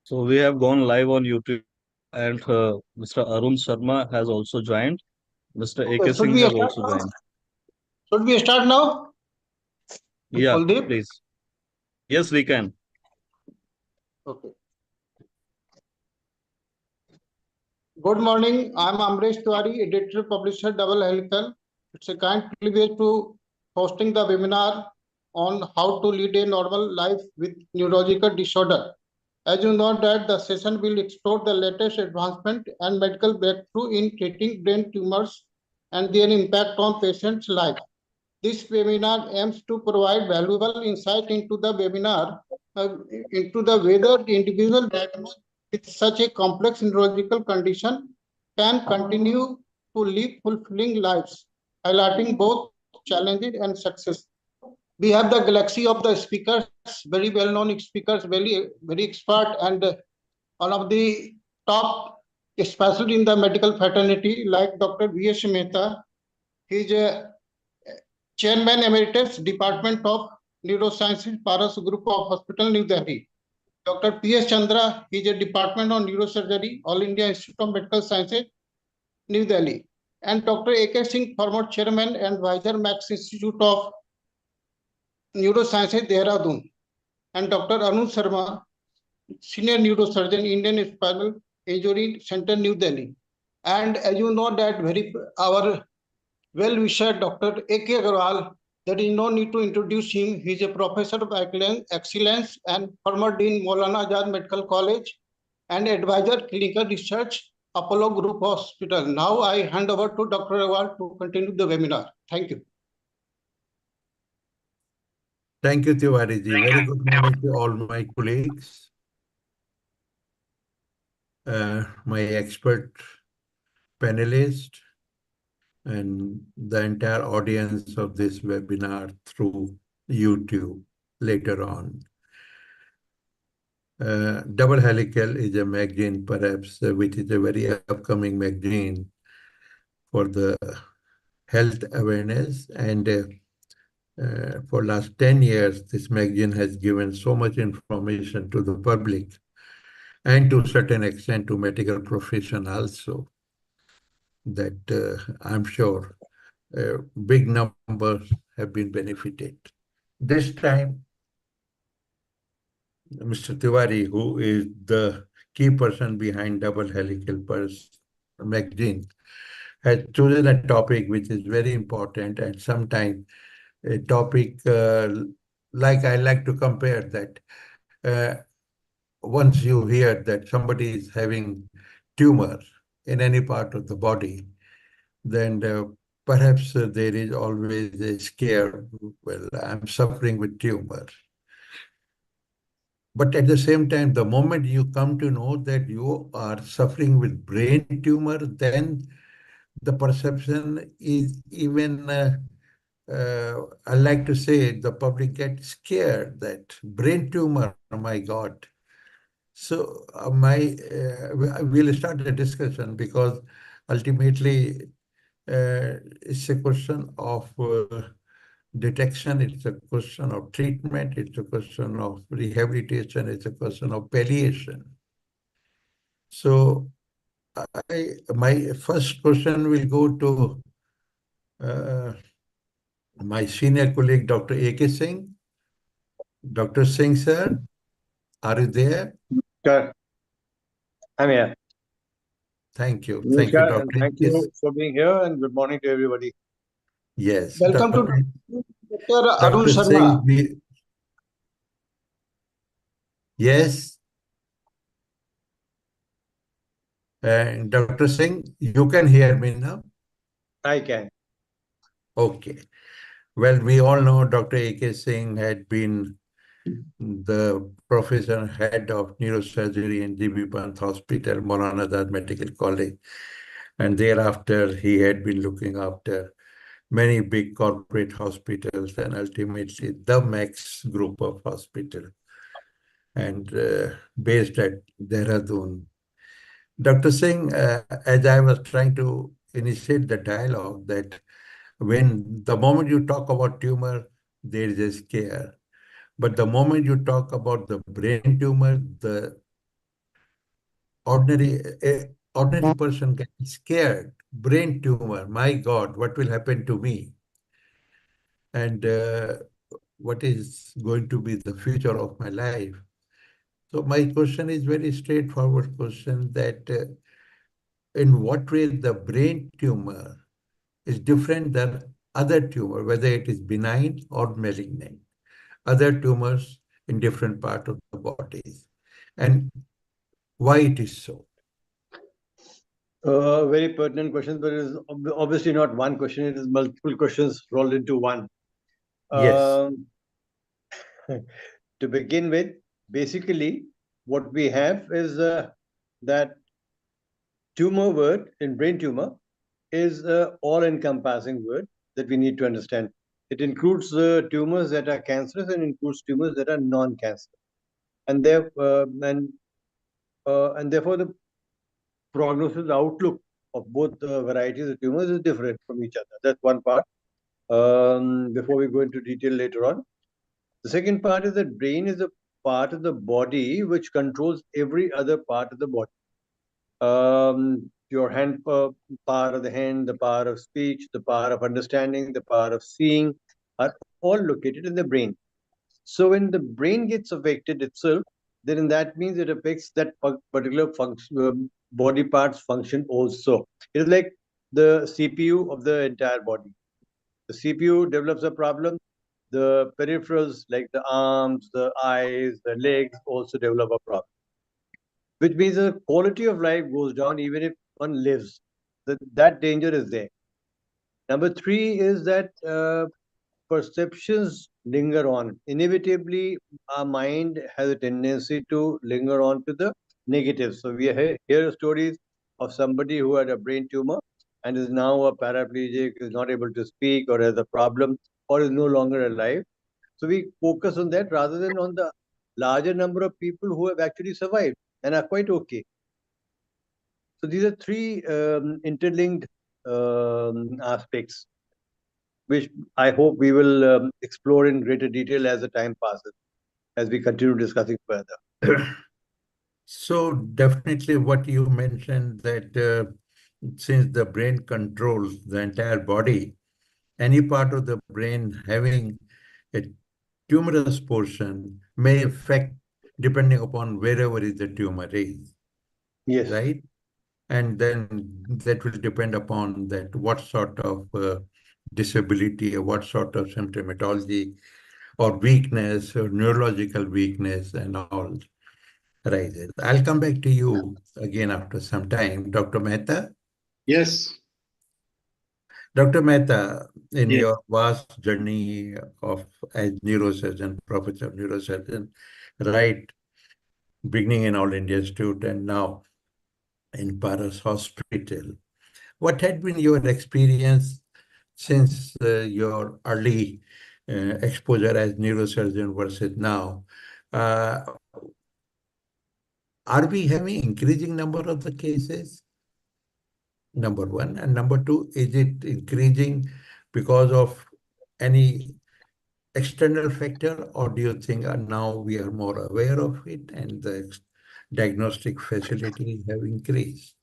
So we have gone live on YouTube, and Mr. Arun Sharma has also joined. Mr. Okay, AK should Singh we has start also now? joined. Should we start now, Yeah, Kuldeep? please. Yes, we can. Okay. Good morning. I'm Amresh Tiwari, editor, publisher, Double Helical. It's a kind privilege to hosting the webinar on how to lead a normal life with neurological disorder. As you know that the session will explore the latest advancement and medical breakthrough in treating brain tumors and their impact on patients' life. This webinar aims to provide valuable insight into the webinar, into the whether the individual diagnosed with such a complex neurological condition can continue to live fulfilling lives, highlighting both challenges and success. We have the galaxy of the speakers, very well-known speakers, very expert, and one of the top, especially in the medical fraternity, like Dr. V.S. Mehta. He is a Chairman Emeritus, Department of Neurosciences, Paras Group of Hospital, New Delhi. Dr. P.S. Chandra, he is a Department of Neurosurgery, All India Institute of Medical Sciences, New Delhi. And Dr. A.K. Singh, former Chairman and Advisor, Max Institute of Neurosciences, Dehradun. And Dr. Arun Sharma, Senior Neurosurgeon, Indian Spinal Injury Center, New Delhi. And as you know that our well-wisher Dr. A.K. Agarwal, there is no need to introduce him. He is a professor of excellence and former Dean Maulana Azad Medical College and advisor clinical research, Apollo Group Hospital. Now I hand over to Dr. Agarwal to continue the webinar. Thank you. Thank you, Tiwari ji. Very good morning to all my colleagues, my expert panelists, and the entire audience of this webinar through YouTube later on. Double Helical is a magazine, perhaps, which is a very upcoming magazine for the health awareness. And for last 10 years, this magazine has given so much information to the public and to a certain extent to medical profession also, that I'm sure big numbers have been benefited. This time, Mr. Tiwari, who is the key person behind Double Helical magazine, has chosen a topic which is very important, and sometimes a topic like I like to compare that once you hear that somebody is having tumor in any part of the body, then perhaps there is always a scare, well, I'm suffering with tumor. But at the same time, the moment you come to know that you are suffering with brain tumor, then the perception is even, I like to say, the public gets scared that brain tumor, oh my God. So we'll start the discussion because ultimately it's a question of detection, it's a question of treatment, it's a question of rehabilitation, it's a question of palliation. So my first question will go to my senior colleague, Dr. A.K. Singh. Dr. Singh, sir, are you there? Sure. I'm here. Thank you. Namaskar, Thank you, Dr. and thank you for being here, and good morning to everybody. Yes. Welcome to Dr. Arun Dr. Sharma. Singh, yes. Dr. Singh, you can hear me now? I can. Okay. Well, we all know Dr. A.K. Singh had been the professor head of neurosurgery in GB Pant Hospital, Maulana Azad Medical College. And thereafter, he had been looking after many big corporate hospitals and ultimately the Max group of hospitals, and based at Dehradun. Dr. Singh, as I was trying to initiate the dialogue, that when the moment you talk about tumor, there is a scare. But the moment you talk about the brain tumor, the ordinary person gets scared. Brain tumor, my God, what will happen to me? And what is going to be the future of my life? So my question is very straightforward question that in what way the brain tumor is different than other tumor, whether it is benign or malignant, other tumors in different part of the bodies, and why it is so. Very pertinent question, but it is obviously not one question. It is multiple questions rolled into one. Yes. To begin with, basically, what we have is that tumor word in brain tumor is an all-encompassing word that we need to understand. It includes tumors that are cancerous and includes tumors that are non-cancerous, and therefore the prognosis outlook of both varieties of tumors is different from each other. That's one part. Before we go into detail later on, the second part is that brain is a part of the body which controls every other part of the body. Your hand power of the hand, the power of speech, the power of understanding, the power of seeing are all located in the brain. So when the brain gets affected itself, then that means it affects that particular function, body part's function also. It is like the CPU of the entire body. The CPU develops a problem. The peripherals like the arms, the eyes, the legs also develop a problem, which means the quality of life goes down even if one lives. That danger is there. Number three is that perceptions linger on. Inevitably, our mind has a tendency to linger on to the negative. So we hear stories of somebody who had a brain tumor and is now a paraplegic, is not able to speak, or has a problem, or is no longer alive. So we focus on that rather than on the larger number of people who have actually survived and are quite okay. So these are three interlinked aspects, which I hope we will explore in greater detail as the time passes, as we continue discussing further. So definitely what you mentioned that since the brain controls the entire body, any part of the brain having a tumorous portion may affect depending upon wherever is the tumor is, Yes. right? And then that will depend upon that what sort of disability or what sort of symptomatology or weakness or neurological weakness and all arises. I'll come back to you again after some time. Dr. Mehta? Yes. Dr. Mehta, in Yes. your vast journey of as neurosurgeon, professor of neurosurgeon, right, beginning in All India Institute and now in Paras Hospital, what had been your experience since your early exposure as neurosurgeon versus now? Are we having increasing number of the cases? Number one. And number two, is it increasing because of any external factor, or do you think now we are more aware of it and the diagnostic facilities have increased?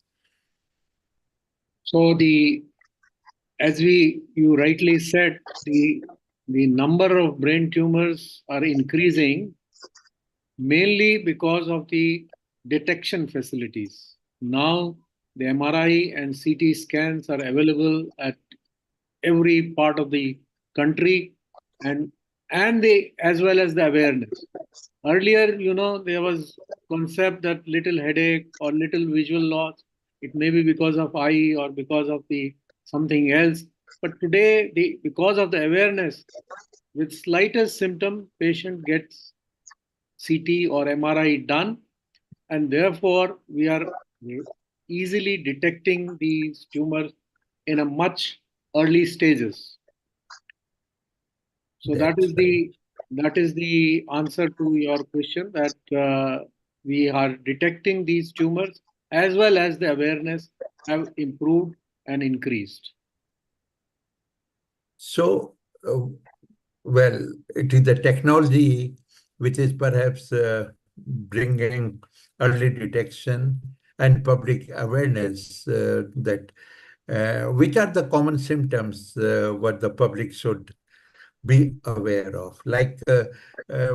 So as you rightly said, the number of brain tumors are increasing mainly because of the detection facilities. Now the MRI and CT scans are available at every part of the country, and the as well as the awareness. Earlier, there was concept that little headache or little visual loss, it may be because of eye or because of the something else. But today, because of the awareness, with slightest symptom, patient gets CT or MRI done, and therefore we are easily detecting these tumors in a much early stages. So that is the answer to your question, that we are detecting these tumors as well as the awareness have improved and increased. So, well, it is the technology which is perhaps bringing early detection and public awareness that which are the common symptoms what the public should be aware of. Like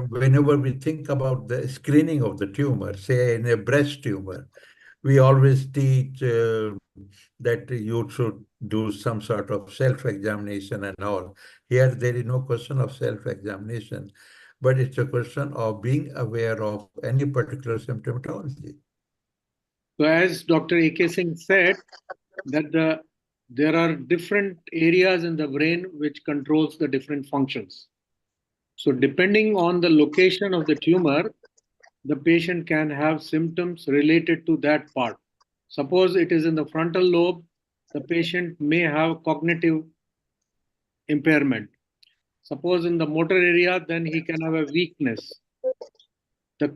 whenever we think about the screening of the tumor, say in a breast tumor, we always teach that you should do some sort of self-examination and all. Here, there is no question of self-examination, but it's a question of being aware of any particular symptomatology. So as Dr. A.K. Singh said, that there are different areas in the brain which controls the different functions. So depending on the location of the tumor, the patient can have symptoms related to that part. Suppose it is in the frontal lobe, the patient may have cognitive impairment. Suppose in the motor area, then he can have a weakness. The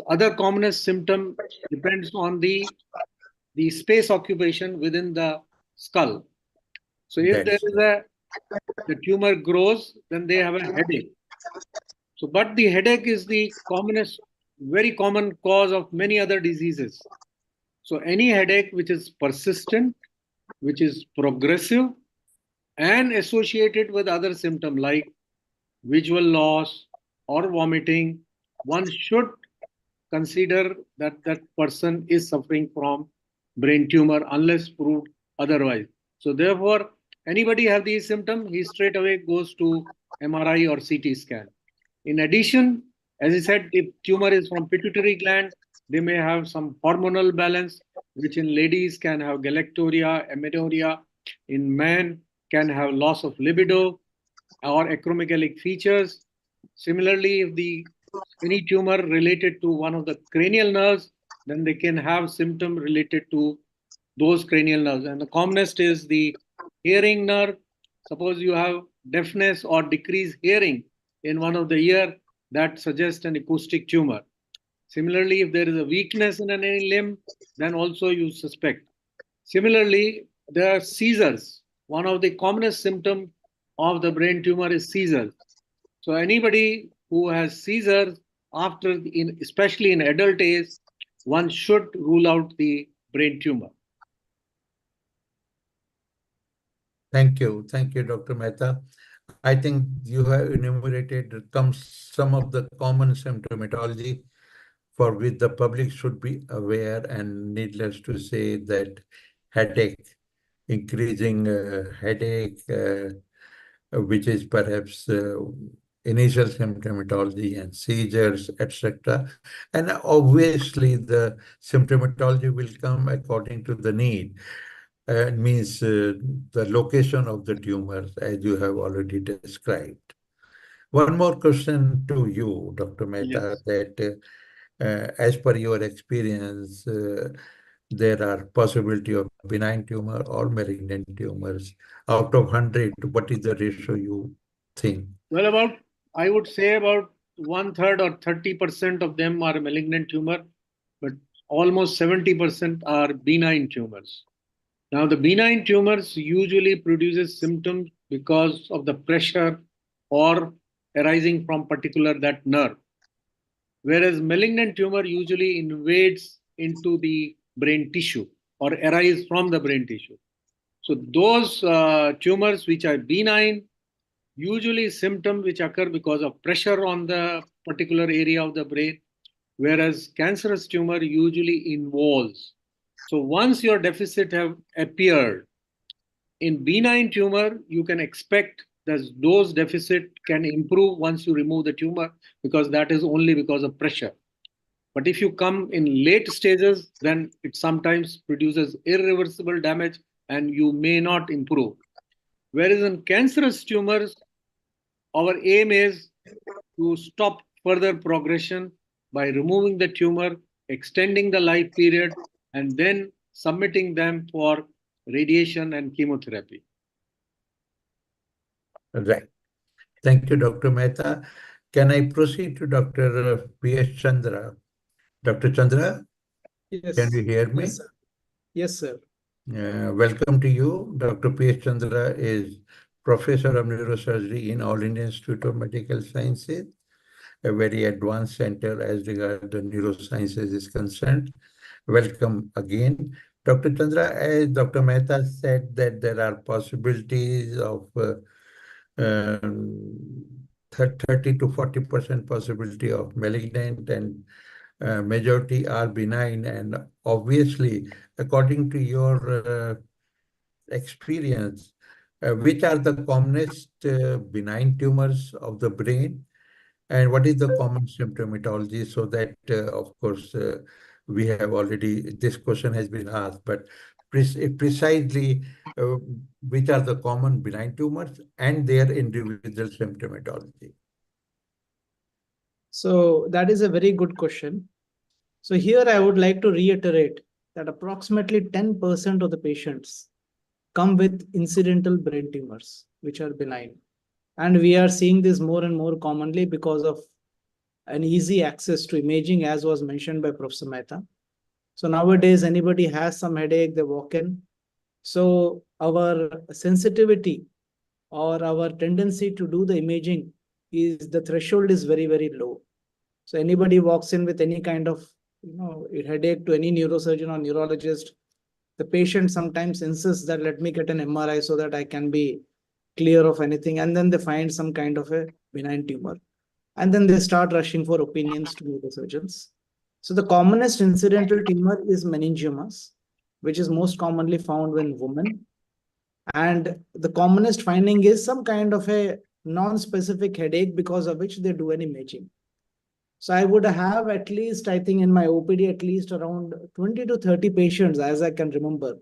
other commonest symptom depends on the space occupation within the skull. So if there is the tumor grows, then they have a headache. So, but the headache is the commonest, very common cause of many other diseases. So any headache which is persistent, which is progressive, and associated with other symptoms like visual loss or vomiting, one should consider that that person is suffering from brain tumor unless proved otherwise. So therefore, anybody have these symptoms, he straight away goes to MRI or CT scan. In addition, as I said, if tumor is from pituitary gland, they may have some hormonal balance, which in ladies can have galactorrhea, amenorrhea. In men can have loss of libido or acromegalic features. Similarly, if any tumor related to one of the cranial nerves, then they can have symptom related to those cranial nerves. And the commonest is the hearing nerve. Suppose you have deafness or decreased hearing in one of the ear, that suggests an acoustic tumor. Similarly, if there is a weakness in any limb, then also you suspect. Similarly, there are seizures. One of the commonest symptoms of the brain tumor is seizures. So anybody who has seizures especially in adult age, one should rule out the brain tumor. Thank you, Dr. Mehta. I think you have enumerated some of the common symptomatology for which the public should be aware, and needless to say that headache, increasing headache, which is perhaps initial symptomatology, and seizures, etc. And obviously the symptomatology will come according to the need. Means the location of the tumor, as you have already described. One more question to you, Dr. Mehta, that as per your experience, there are possibility of benign tumor or malignant tumors. Out of 100, what is the ratio you think? Well, I would say about 1/3 or 30% of them are malignant tumor, but almost 70% are benign tumors. Now, the benign tumors usually produces symptoms because of the pressure or arising from particular that nerve. Whereas malignant tumor usually invades into the brain tissue or arise from the brain tissue. So those tumors which are benign, usually symptoms which occur because of pressure on the particular area of the brain, whereas cancerous tumor usually involves. So once your deficit have appeared, in benign tumor, you can expect that those deficit can improve once you remove the tumor, because that is only because of pressure. But if you come in late stages, then it sometimes produces irreversible damage and you may not improve. Whereas in cancerous tumors, our aim is to stop further progression by removing the tumor, extending the life period, and then submitting them for radiation and chemotherapy. Right. Thank you, Dr. Mehta. Can I proceed to Dr. P.S. Chandra? Dr. Chandra, yes. Can you hear me? Yes, sir. Yes, sir. Welcome to you. Dr. P.S. Chandra is Professor of Neurosurgery in All India Institute of Medical Sciences, a very advanced center as regards the neurosciences is concerned. welcome again. Dr. Chandra, as Dr. Mehta said that there are possibilities of 30 to 40% possibility of malignant, and majority are benign. And obviously, according to your experience, which are the commonest benign tumors of the brain, and what is the common symptomatology? So that, of course, we have already, this question has been asked, but precisely uh, which are the common benign tumors and their individual symptomatology? So that is a very good question. So here I would like to reiterate that approximately 10% of the patients come with incidental brain tumors, which are benign. And we are seeing this more and more commonly because of an easy access to imaging, as was mentioned by Professor Mehta. So nowadays, anybody has some headache, they walk in. So our sensitivity or our tendency to do the imaging is, the threshold is very, very low. So anybody walks in with any kind of headache to any neurosurgeon or neurologist, the patient sometimes insists that let me get an MRI so that I can be clear of anything. And then they find some kind of a benign tumor. And then they start rushing for opinions to neurosurgeons. So the commonest incidental tumor is meningiomas, which is most commonly found in women. And the commonest finding is some kind of a non-specific headache because of which they do an imaging. So I would have at least, I think in my OPD, at least around 20 to 30 patients, as I can remember,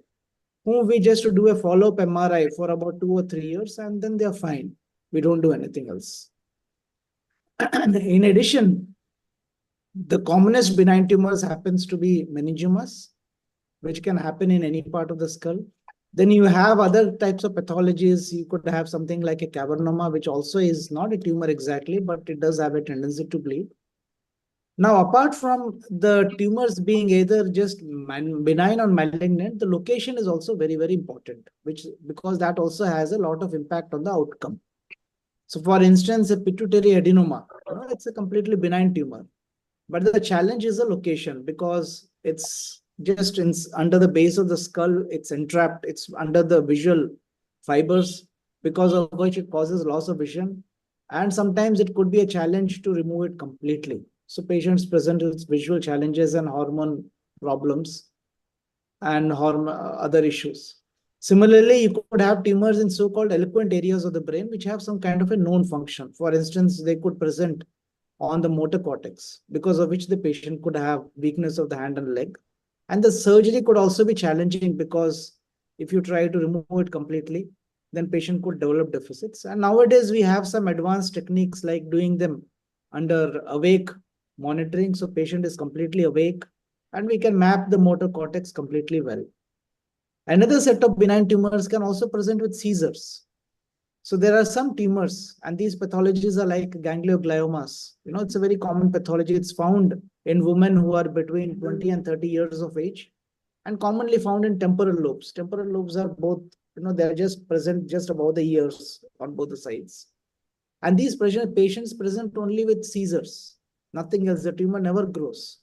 whom we just do a follow-up MRI for about 2 or 3 years, and then they're fine. We don't do anything else. In addition, the commonest benign tumors happens to be meningiomas, which can happen in any part of the skull. Then you have other types of pathologies. You could have something like a cavernoma, which also is not a tumor exactly, but it does have a tendency to bleed. Now, apart from the tumors being either just benign or malignant, the location is also very, very important, because that also has a lot of impact on the outcome. So, for instance, a pituitary adenoma, it's a completely benign tumor. But the challenge is the location, because it's just under the base of the skull, it's entrapped, it's under the visual fibers, because of which it causes loss of vision. And sometimes it could be a challenge to remove it completely. So patients present with visual challenges and hormone problems and other issues. Similarly, you could have tumors in so-called eloquent areas of the brain, which have some kind of a known function. For instance, they could present on the motor cortex, because of which the patient could have weakness of the hand and leg. And the surgery could also be challenging, because if you try to remove it completely, then patient could develop deficits. And nowadays we have some advanced techniques like doing them under awake monitoring. So patient is completely awake and we can map the motor cortex completely well. Another set of benign tumors can also present with seizures. So there are some tumors, and these pathologies are like gangliogliomas. It's a very common pathology. It's found in women who are between 20 and 30 years of age, and commonly found in temporal lobes. Temporal lobes are both, they're just present just above the ears on both the sides. And these patients present only with seizures, nothing else. The tumor never grows.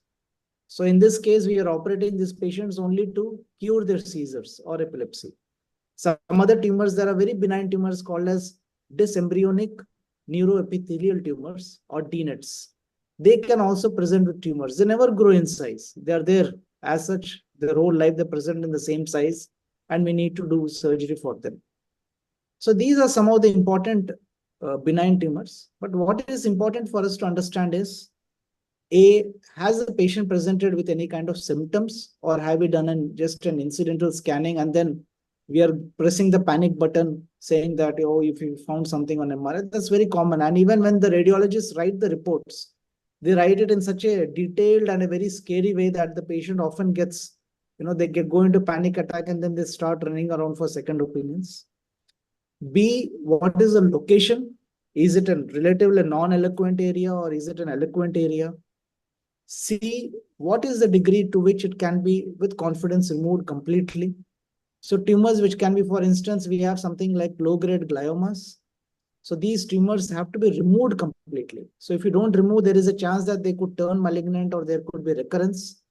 So in this case, we are operating these patients only to cure their seizures or epilepsy. Some other tumors, there are very benign tumors called as dysembryonic neuroepithelial tumors or DNETs. They can also present with tumors. They never grow in size. They are there as such. Their whole life, they present in the same size, and we need to do surgery for them. So these are some of the important benign tumors. But what is important for us to understand is, has the patient presented with any kind of symptoms, or have we done just an incidental scanning and then we are pressing the panic button saying that, oh, if you found something on MRI? That's very common. And even when the radiologists write the reports, they write it in such a detailed and a very scary way that the patient often gets, they go into panic attack and then they start running around for second opinions. B, what is the location? Is it a relatively non-eloquent area or is it an eloquent area? C, what is the degree to which it can be with confidence removed completely? So tumors which can be, for instance, we have something like low-grade gliomas. So these tumors have to be removed completely. So if you don't remove, there is a chance that they could turn malignant or there could be recurrence.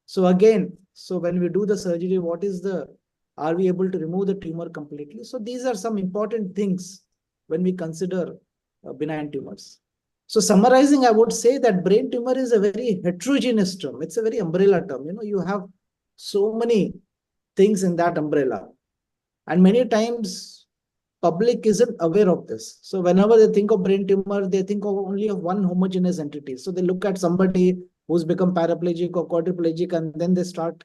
So again, so when we do the surgery, are we able to remove the tumor completely? So these are some important things when we consider benign tumors. So summarizing, I would say that brain tumor is a very heterogeneous term. It's a very umbrella term. You have so many things in that umbrella. And many times public isn't aware of this. So whenever they think of brain tumor, they think of only of one homogeneous entity. So they look at somebody who's become paraplegic or quadriplegic, and then they start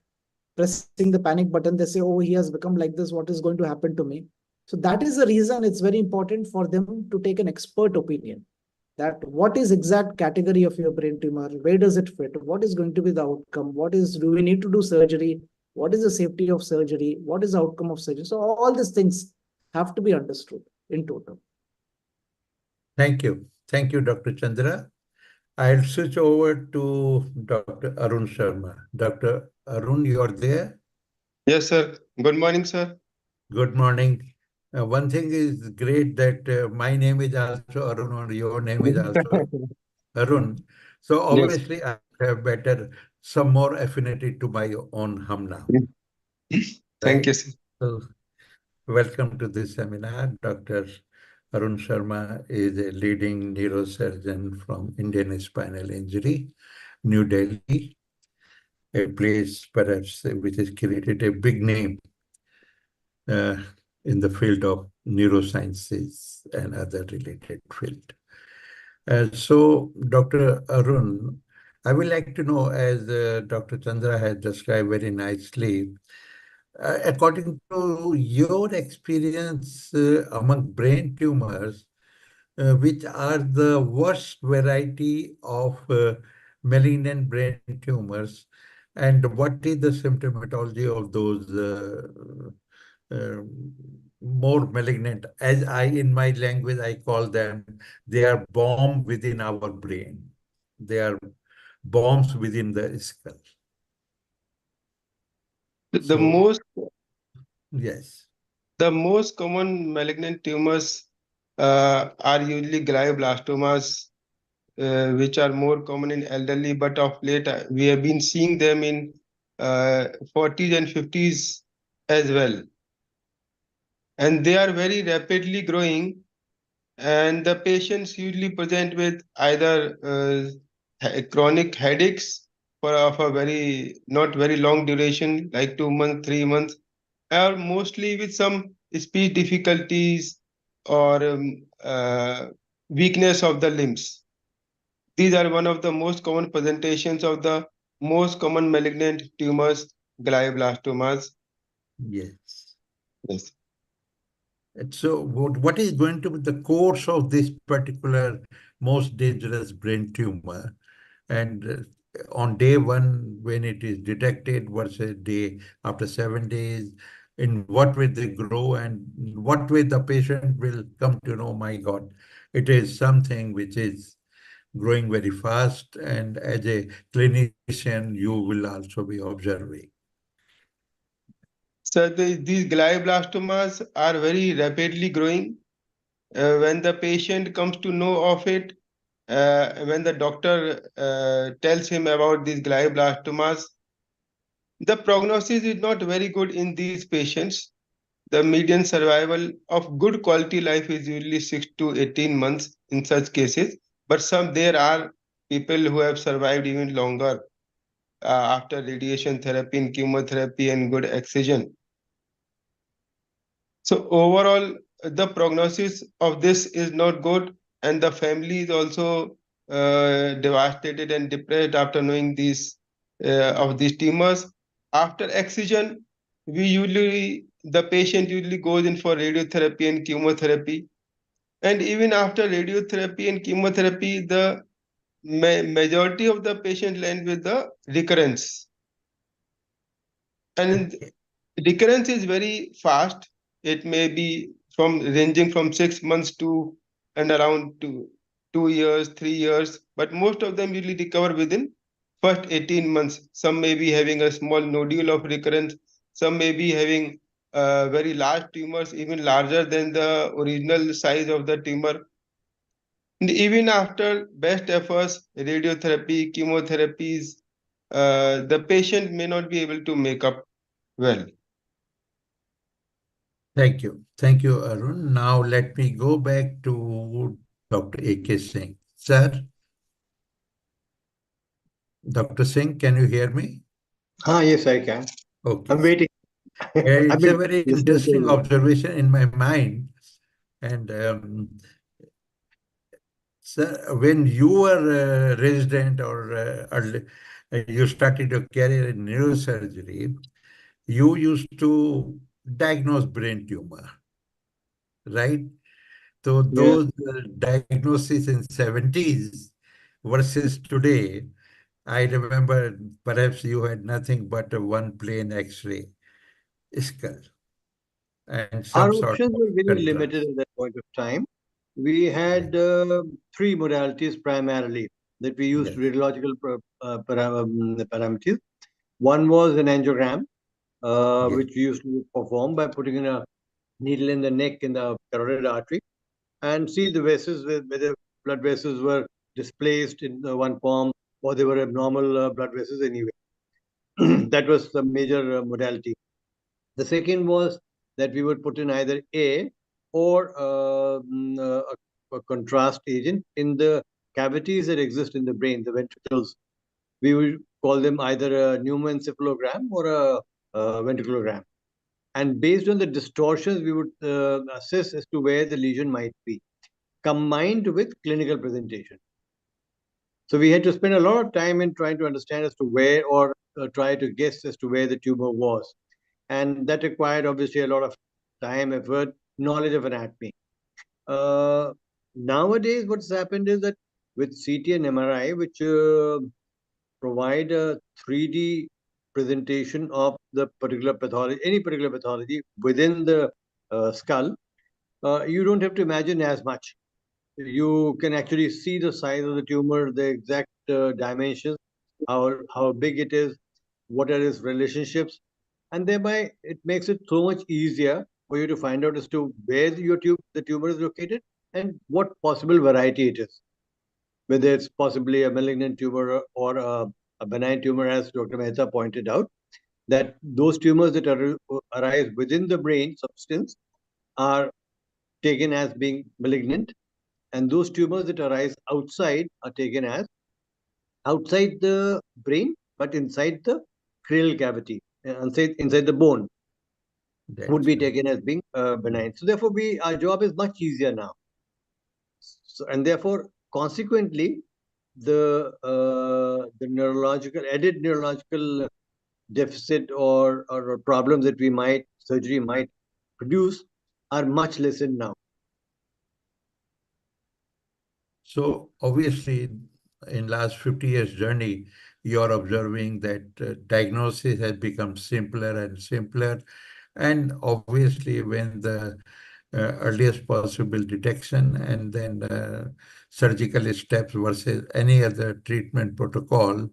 pressing the panic button. They say, oh, he has become like this. What is going to happen to me? So that is the reason it's very important for them to take an expert opinion. That what is exact category of your brain tumor? Where does it fit? What is going to be the outcome? Do we need to do surgery? What is the safety of surgery? What is the outcome of surgery? So all these things have to be understood in total. Thank you. Thank you, Dr. Chandra. I'll switch over to Dr. Arun Sharma. Dr. Arun, you are there? Yes, sir. Good morning, sir. Good morning. One thing is great that my name is also Arun or your name is also Arun. So obviously Yes. I have some more affinity to my own Hamna. Thank Right? you, sir. So welcome to this seminar. Dr. Arun Sharma is a leading neurosurgeon from Indian Spinal Injury, New Delhi, a place perhaps which has created a big name in the field of neurosciences and other related field. So, Dr. Arun, I would like to know, as Dr. Chandra has described very nicely, according to your experience among brain tumors, which are the worst variety of malignant brain tumors, and what is the symptomatology of those more malignant? As in my language, I call them, they are bombs within our brain. They are bombs within the skull. The most Yes. The most common malignant tumors are usually glioblastomas, which are more common in elderly, but of late we have been seeing them in 40s and 50s as well. And they are very rapidly growing, and the patients usually present with either chronic headaches of a not very long duration, like 2 months, 3 months, or mostly with some speech difficulties or weakness of the limbs. These are one of the most common presentations of the most common malignant tumors, glioblastomas. Yes. Yes. So what is going to be the course of this particular most dangerous brain tumor? And on day one, when it is detected, versus day after 7 days, in what way they grow and what way the patient will come to know, my God, it is something which is growing very fast. And as a clinician, you will also be observing. So these glioblastomas are very rapidly growing. When the patient comes to know of it, when the doctor tells him about these glioblastomas, the prognosis is not very good in these patients. The median survival of good quality life is usually 6 to 18 months in such cases, but there are people who have survived even longer after radiation therapy and chemotherapy and good excision. So overall, the prognosis of this is not good, and the family is also devastated and depressed after knowing of these tumors. After excision, the patient usually goes in for radiotherapy and chemotherapy, and even after radiotherapy and chemotherapy, the majority of the patient land with the recurrence, and recurrence is very fast. It may be ranging from 6 months to and around 2 years, 3 years, but most of them usually recover within first 18 months. Some may be having a small nodule of recurrence. Some may be having very large tumors, even larger than the original size of the tumor. And even after best efforts, radiotherapy, chemotherapies, the patient may not be able to make up well. Thank you. Thank you, Arun. Now let me go back to Dr. A.K. Singh. Sir, Dr. Singh, can you hear me? Yes, I can. Okay. I'm waiting. It's a very listening interesting to you. observation in my mind. And sir, when you were a resident or you started your career in neurosurgery, you used to diagnose brain tumor, right? So Yes. those diagnoses in 70s versus today, I remember perhaps you had nothing but a one plain X-ray skull and some Our sort options of were very limited contrast. at that point of time. We had three modalities primarily that we used Yes, radiological parameters. One was an angiogram, yes, which we used to perform by putting in a needle in the neck in the carotid artery and see the vessels, whether blood vessels were displaced in one form or they were abnormal blood vessels anyway. That was the major modality. The second was that we would put in either or a contrast agent in the cavities that exist in the brain, the ventricles. We would call them either a pneumoencephalogram or a ventriculogram. And based on the distortions, we would assess as to where the lesion might be, combined with clinical presentation. So we had to spend a lot of time in trying to understand as to where or try to guess as to where the tumor was. And that required obviously a lot of time, effort, knowledge of anatomy. Nowadays, what's happened is that with CT and MRI, which provide a 3D presentation of the particular pathology, any particular pathology within the skull, you don't have to imagine as much. You can actually see the size of the tumor, the exact dimensions, how big it is, what are its relationships, and thereby it makes it so much easier for you to find out as to where the tumor is located and what possible variety it is, whether it's possibly a malignant tumor or a benign tumor, as Dr. Mehta pointed out, that those tumors that arise within the brain substance are taken as being malignant, and those tumors that arise outside are taken as outside the brain, but inside the cranial cavity, inside the bone, would that's be right. taken as being benign. So therefore, our job is much easier now. So, and therefore, consequently, the neurological deficit or problems that surgery might produce are much lessened now. So obviously, in last 50 years journey, you're observing that diagnosis has become simpler and simpler. And obviously, when the earliest possible detection and then surgical steps versus any other treatment protocol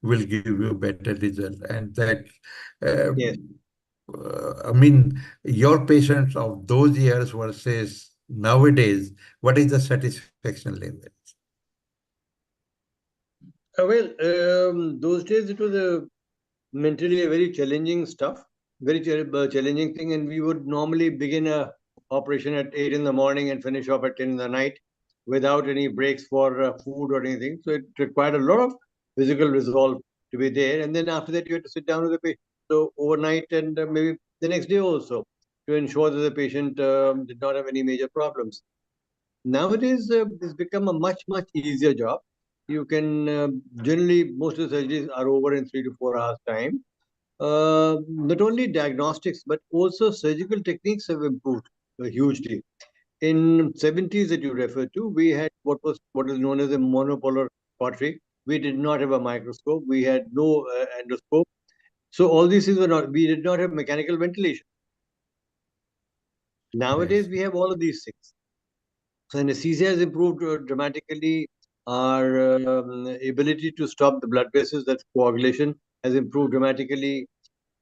will give you better result. And that, Yes. I mean, your patients of those years versus nowadays, what is the satisfaction level? Those days it was mentally a very challenging stuff, very challenging thing, and we would normally begin a operation at 8 in the morning and finish off at 10 in the night without any breaks for food or anything. So it required a lot of physical resolve to be there, and then after that you had to sit down with the patient so overnight and maybe the next day also to ensure that the patient did not have any major problems. Nowadays, it's become a much easier job. You can generally, most of the surgeries are over in 3 to 4 hours time. Not only diagnostics, but also surgical techniques have improved hugely. In 70s that you refer to, we had what is known as a monopolar cautery. We did not have a microscope. We had no endoscope. So all these things were not. We did not have mechanical ventilation. Nowadays, Yes. we have all of these things. So anesthesia has improved dramatically. Our ability to stop the blood vessels, that's coagulation, has improved dramatically.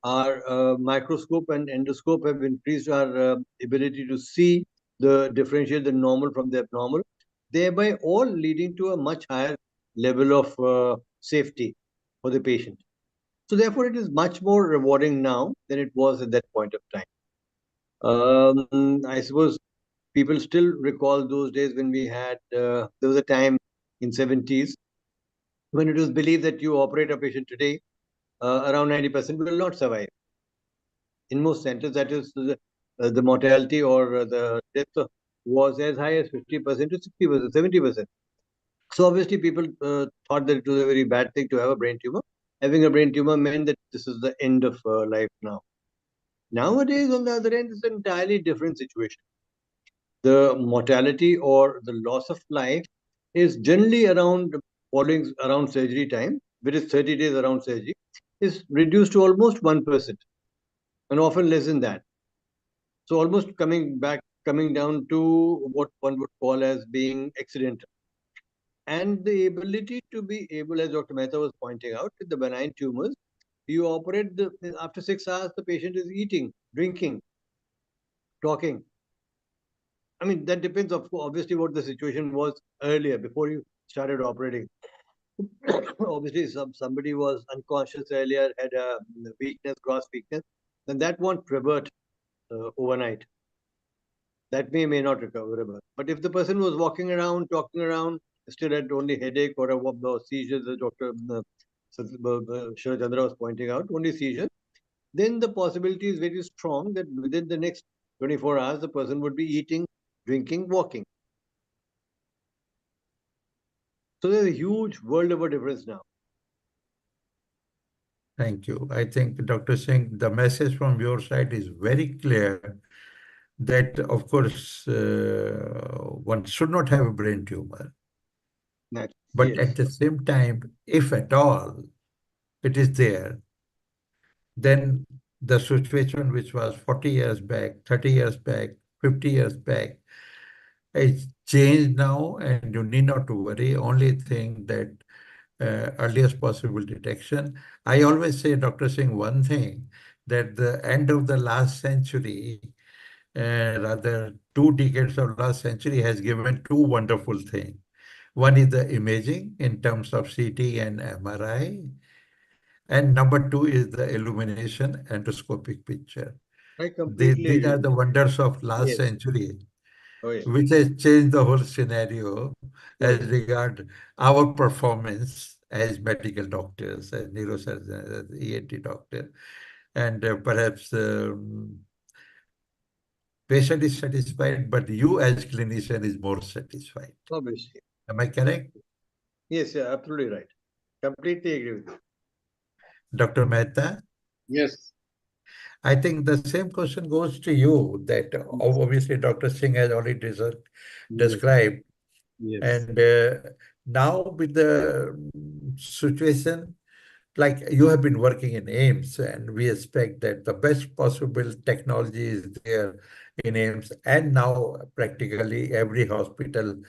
Our microscope and endoscope have increased our ability to see differentiate the normal from the abnormal, thereby all leading to a much higher level of safety. for the patient. So therefore, it is much more rewarding now than it was at that point of time. I suppose people still recall those days when we had, there was a time in 70s when it was believed that you operate a patient today, around 90% will not survive. In most centers, that is the mortality or the death was as high as 50% to 60%, 70%. So obviously people thought that it was a very bad thing to have a brain tumor. Having a brain tumor meant that this is the end of life now. Nowadays, on the other end, it's an entirely different situation. The mortality or the loss of life is generally around surgery time, which is 30 days around surgery, is reduced to almost 1% and often less than that. So almost coming down to what one would call as being accidental. And the ability to be able, as Dr. Mehta was pointing out, with the benign tumors, you operate after 6 hours, the patient is eating, drinking, talking. I mean, that depends, obviously, what the situation was earlier before you started operating. Obviously, somebody was unconscious earlier, had a weakness, gross weakness, then that won't revert overnight. That may not recover. But if the person was walking around, talking around, still had only headache or a seizures, as Dr. Sharachandra was pointing out, only seizures, then the possibility is very strong that within the next 24 hours, the person would be eating, drinking, walking. So there's a huge world of a difference now. Thank you. I think, Dr. Singh, the message from your side is very clear that, of course, one should not have a brain tumor. But Yes. at the same time, if at all it is there, then the situation which was 40 years back, 30 years back, 50 years back, it's changed now, and you need not to worry. Only thing that earliest possible detection. I always say, Dr. Singh, one thing, that the end of the last century, rather 2 decades of last century, has given 2 wonderful things. One is the imaging in terms of CT and MRI. And number 2 is the illumination endoscopic picture. I completely These are agree. the wonders of last century, which has changed the whole scenario as regard our performance as medical doctors, as neurosurgeons, as ENT doctor, and perhaps patient is satisfied, but you as clinician is more satisfied. Obviously. Am I correct? Yes, you're absolutely right. Completely agree with you. Dr. Mehta? Yes. I think the same question goes to you, that obviously Dr. Singh has already described. Yes. And now with the situation, like you have been working in AIIMS, and we expect that the best possible technology is there in AIIMS, and now practically every hospital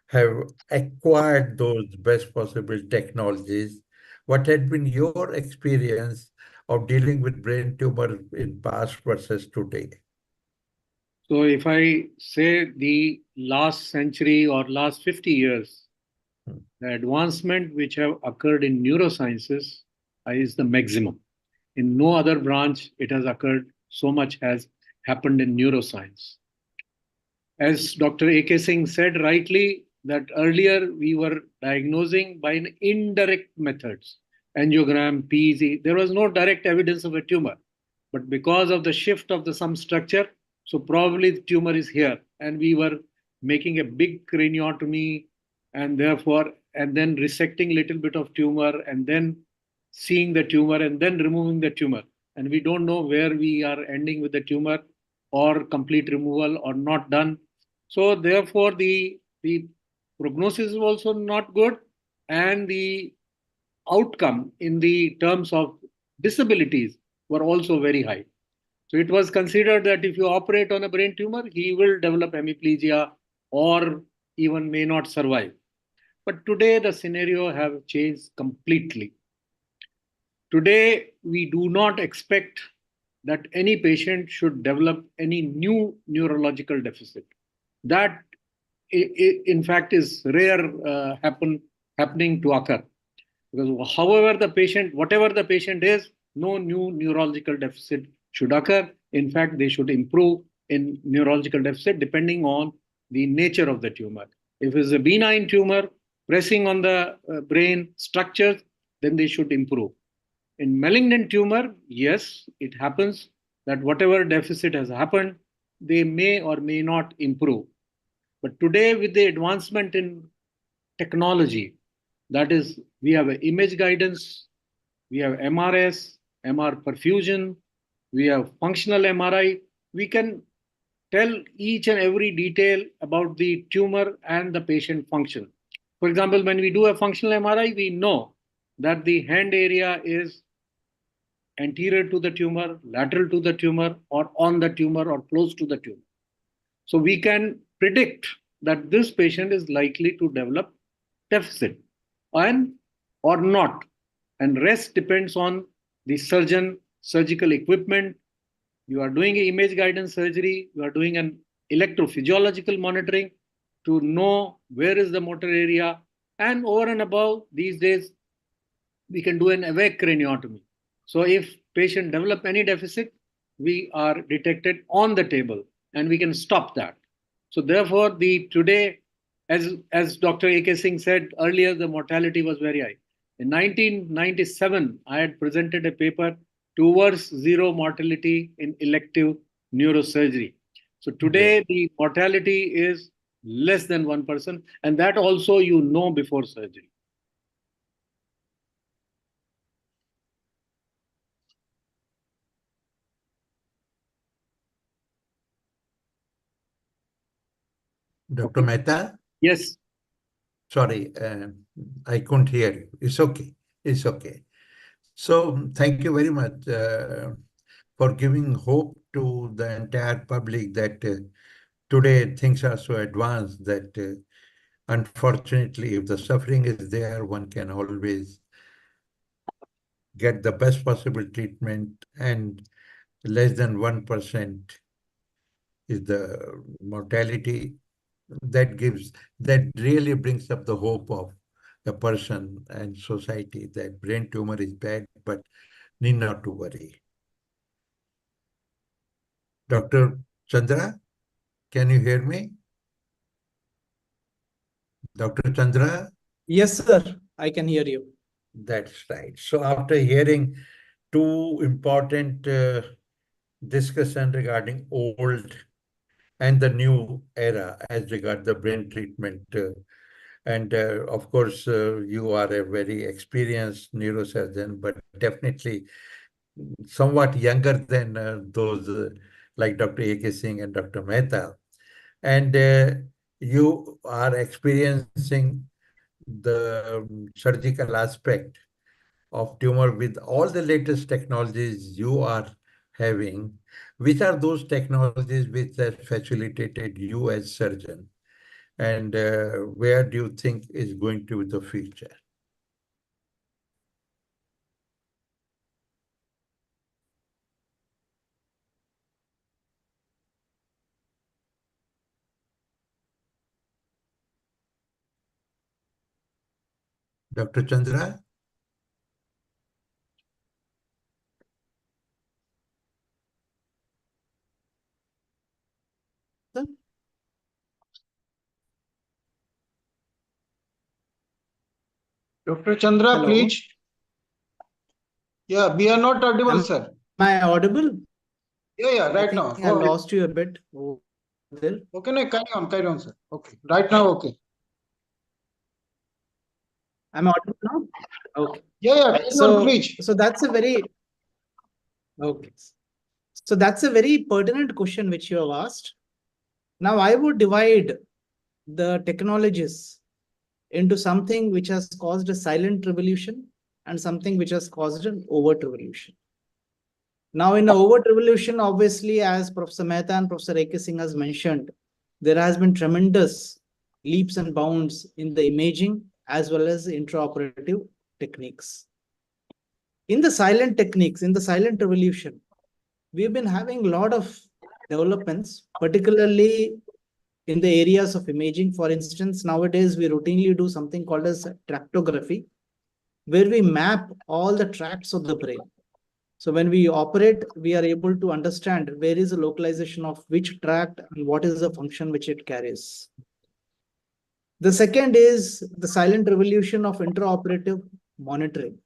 have acquired those best possible technologies. What had been your experience of dealing with brain tumor in past versus today? So if I say the last century or last 50 years, the advancement which have occurred in neurosciences is the maximum. In no other branch it has occurred so much has happened in neuroscience. As Dr. A.K. Singh said rightly, that earlier we were diagnosing by an indirect methods, angiogram, PEG. There was no direct evidence of a tumor. But because of the shift of some structure, so probably the tumor is here. And we were making a big craniotomy and then resecting little bit of tumor and then seeing the tumor and then removing the tumor. And we don't know where we are ending with the tumor or complete removal or not done. So therefore, the prognosis is also not good, and the outcome in the terms of disabilities were also very high. So it was considered that if you operate on a brain tumor, he will develop hemiplegia or even may not survive. But today the scenario have changed completely. Today, we do not expect that any patient should develop any new neurological deficit. That, in fact, is rare happening to occur. Because however the patient, whatever the patient is, no new neurological deficit should occur. In fact, they should improve in neurological deficit depending on the nature of the tumor. If it's a benign tumor pressing on the brain structures, then they should improve. In malignant tumor, yes, it happens that whatever deficit has happened, they may or may not improve. But today, with the advancement in technology, that is, we have image guidance, we have MRS, MR perfusion, we have functional MRI. We can tell each and every detail about the tumor and the patient function. For example, when we do a functional MRI, we know that the hand area is anterior to the tumor, lateral to the tumor, or on the tumor, or close to the tumor. So we can predict that this patient is likely to develop deficit and or not. And rest depends on the surgeon, surgical equipment. You are doing an image guidance surgery, you are doing an electrophysiological monitoring to know where is the motor area. And over and above, these days, we can do an awake craniotomy. So if patient develop any deficit, we are detected on the table and we can stop that. So therefore, today, as Dr. A.K. Singh said earlier, the mortality was very high. In 1997, I had presented a paper towards zero mortality in elective neurosurgery. So today, the mortality is less than 1%, and that also you know before surgery. Dr. Mehta? Yes. Sorry, I couldn't hear you. It's okay. It's okay. So thank you very much for giving hope to the entire public that today things are so advanced that unfortunately, if the suffering is there, one can always get the best possible treatment, and less than 1% is the mortality. That really brings up the hope of the person and society that brain tumor is bad, but need not to worry. Dr. Chandra, can you hear me? Dr. Chandra? Yes, sir. I can hear you. That's right. So after hearing two important discussion regarding old and the new era as regard the brain treatment, and of course, you are a very experienced neurosurgeon, but definitely somewhat younger than those like Dr. A.K. Singh and Dr. Mehta. And you are experiencing the surgical aspect of tumor with all the latest technologies you are having. Which are those technologies which have facilitated you as surgeon? And where do you think is going to be the future? Dr. Chandra? Dr. Chandra, Hello. please. Yeah, we are not audible, sir. Am I audible? Yeah, I right think now. I lost you a bit over there. Okay, no, carry on, sir. Okay, right now, okay. Am I audible now? Okay. Yeah, carry on, please. So that's a very okay. So that's a very pertinent question which you have asked. Now I would divide the technologies into something which has caused a silent revolution and something which has caused an overt revolution. Now, in the overt revolution, obviously, as Professor Mehta and Professor A.K. Singh has mentioned, there has been tremendous leaps and bounds in the imaging as well as intraoperative techniques. In the silent techniques, in the silent revolution, we've been having a lot of developments, particularly in the areas of imaging. For instance, nowadays we routinely do something called as tractography, where we map all the tracts of the brain. So when we operate, we are able to understand where is the localization of which tract and what is the function which it carries. The second is the silent revolution of intraoperative monitoring.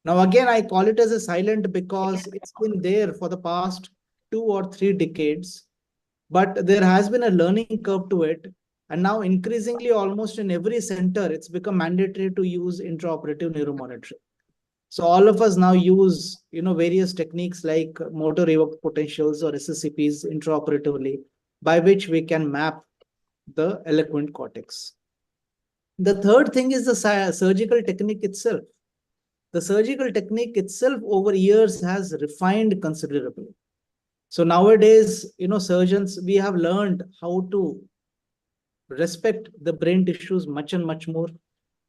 Now, again, I call it as a silent because it's been there for the past 2 or 3 decades, but there has been a learning curve to it. And now increasingly, almost in every center, it's become mandatory to use intraoperative neuromonitoring. So all of us now use, various techniques like motor evoked potentials or SSCPs intraoperatively, by which we can map the eloquent cortex. The third thing is the surgical technique itself. The surgical technique itself over years has refined considerably. So nowadays, surgeons, we have learned how to respect the brain tissues much and much more.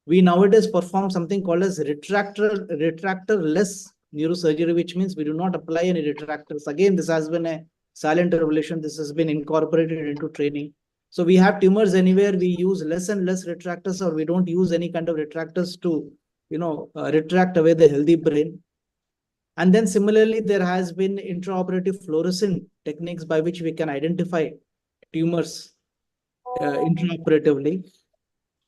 We nowadays perform something called as retractor-less neurosurgery, which means we do not apply any retractors. Again, this has been a silent revolution. This has been incorporated into training. So we have tumors anywhere. We use less and less retractors, or we don't use any kind of retractors to, retract away the healthy brain. And then similarly, there has been intraoperative fluorescent techniques by which we can identify tumors intraoperatively.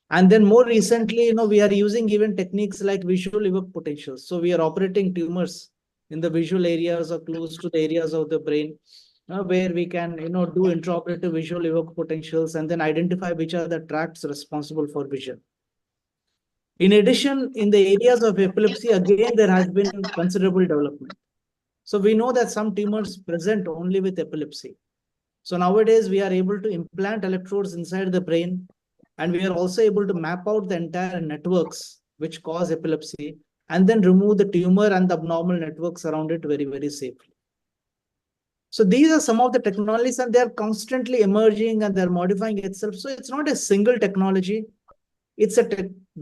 And then more recently, we are using even techniques like visual evoked potentials. So we are operating tumors in the visual areas or close to the areas of the brain, where we can, do intraoperative visual evoked potentials and then identify which are the tracts responsible for vision. In addition, in the areas of epilepsy, again, there has been considerable development. So we know that some tumors present only with epilepsy. So nowadays, we are able to implant electrodes inside the brain, and we are also able to map out the entire networks which cause epilepsy and then remove the tumor and the abnormal networks around it very, very safely. So these are some of the technologies, and they are constantly emerging and they're modifying itself. So it's not a single technology. It's a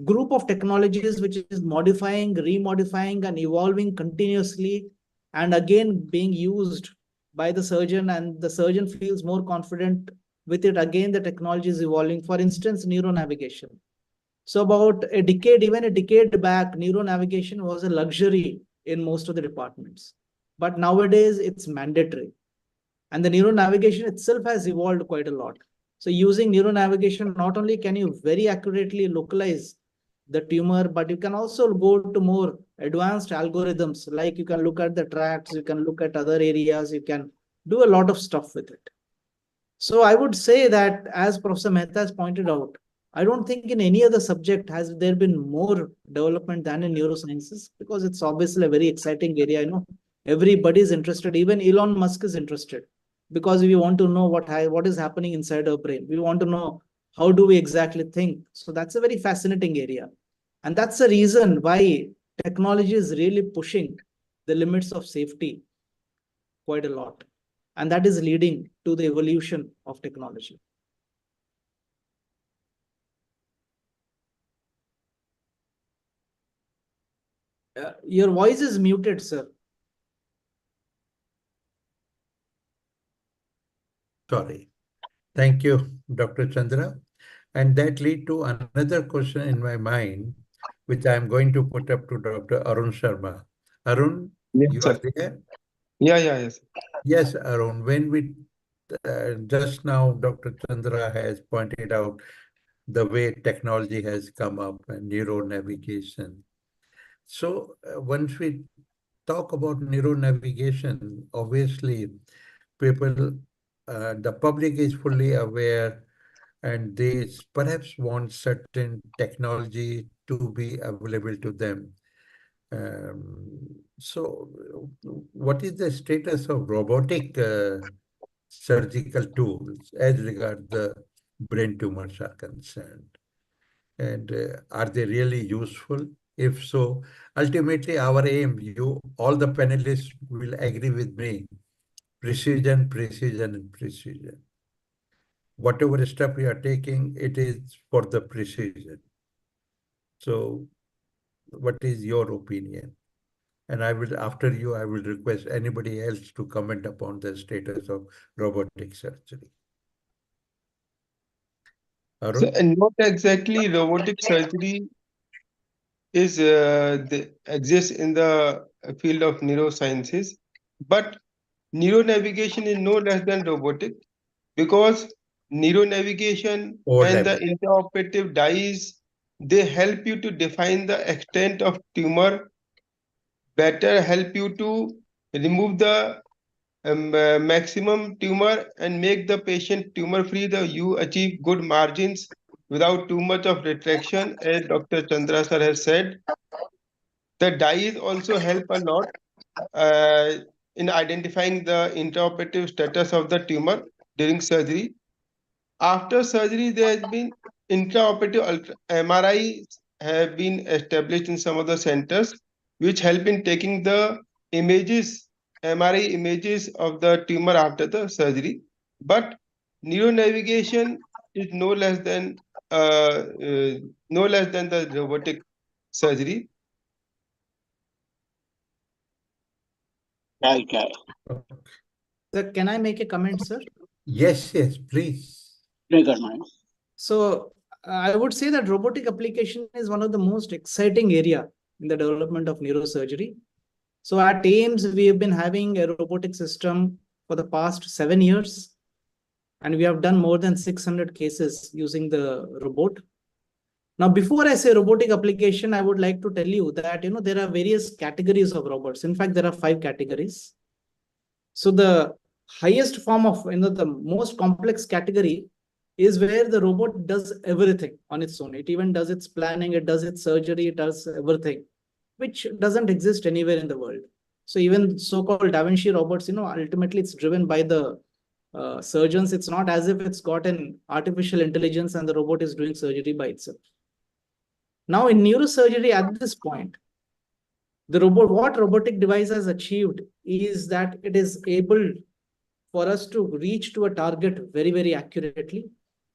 group of technologies which is modifying, remodifying, and evolving continuously, and again being used by the surgeon, and the surgeon feels more confident with it. Again, the technology is evolving. For instance, neuronavigation. So about a decade, even a decade back, neuronavigation was a luxury in most of the departments. But nowadays, it's mandatory. And the neuronavigation itself has evolved quite a lot. So using neuronavigation, not only can you very accurately localize the tumor, but you can also go to more advanced algorithms, like you can look at the tracts, you can look at other areas, you can do a lot of stuff with it. So I would say that, as Professor Mehta has pointed out, I don't think in any other subject has there been more development than in neurosciences, because it's obviously a very exciting area. Everybody is interested. Even Elon Musk is interested, because we want to know what is happening inside our brain. We want to know how do we exactly think. So that's a very fascinating area. And that's the reason why technology is really pushing the limits of safety quite a lot. And that is leading to the evolution of technology. Your voice is muted, sir. Sorry. Thank you, Dr. Chandra. And that lead to another question in my mind, which I'm going to put up to Dr. Arun Sharma. Arun, Yes, you sir. are there? Yes. Yes, Arun. When we just now, Dr. Chandra has pointed out the way technology has come up and neuronavigation. So once we talk about neuronavigation, obviously people, the public is fully aware, and they perhaps want certain technology to be available to them. So what is the status of robotic surgical tools as regards the brain tumors are concerned? And are they really useful? If so, ultimately our aim, all the panelists will agree with me, precision, precision, and precision. Whatever step we are taking, it is for the precision. So what is your opinion? And after you, I will request anybody else to comment upon the status of robotic surgery. So, Arun? and not exactly robotic surgery exists in the field of neurosciences, but neuronavigation is no less than robotic, because neuronavigation and the intraoperative dyes, they help you to define the extent of tumor, better help you to remove the maximum tumor and make the patient tumor free. You achieve good margins without too much of retraction, as Dr. Chandra sir has said. The dyes also help a lot in identifying the intraoperative status of the tumor during surgery. After surgery, there has been intraoperative MRI have been established in some of the centers, which help in taking the images, MRI images of the tumor after the surgery. But neuronavigation is no less than the robotic surgery. Right. Sir, can I make a comment, sir? Yes, please. Please, Arman. So I would say that robotic application is one of the most exciting area in the development of neurosurgery. So at AIIMS, we have been having a robotic system for the past 7 years, and we have done more than 600 cases using the robot. Now, before I say robotic application, I would like to tell you that there are various categories of robots. In fact, there are 5 categories. So the highest form of the most complex category is where the robot does everything on its own. It even does its planning, it does its surgery, it does everything, which doesn't exist anywhere in the world. So even so-called Da Vinci robots, ultimately it's driven by the surgeons. It's not as if it's got an artificial intelligence and the robot is doing surgery by itself. Now in neurosurgery at this point, what robotic device has achieved is that it is able for us to reach to a target very, very accurately.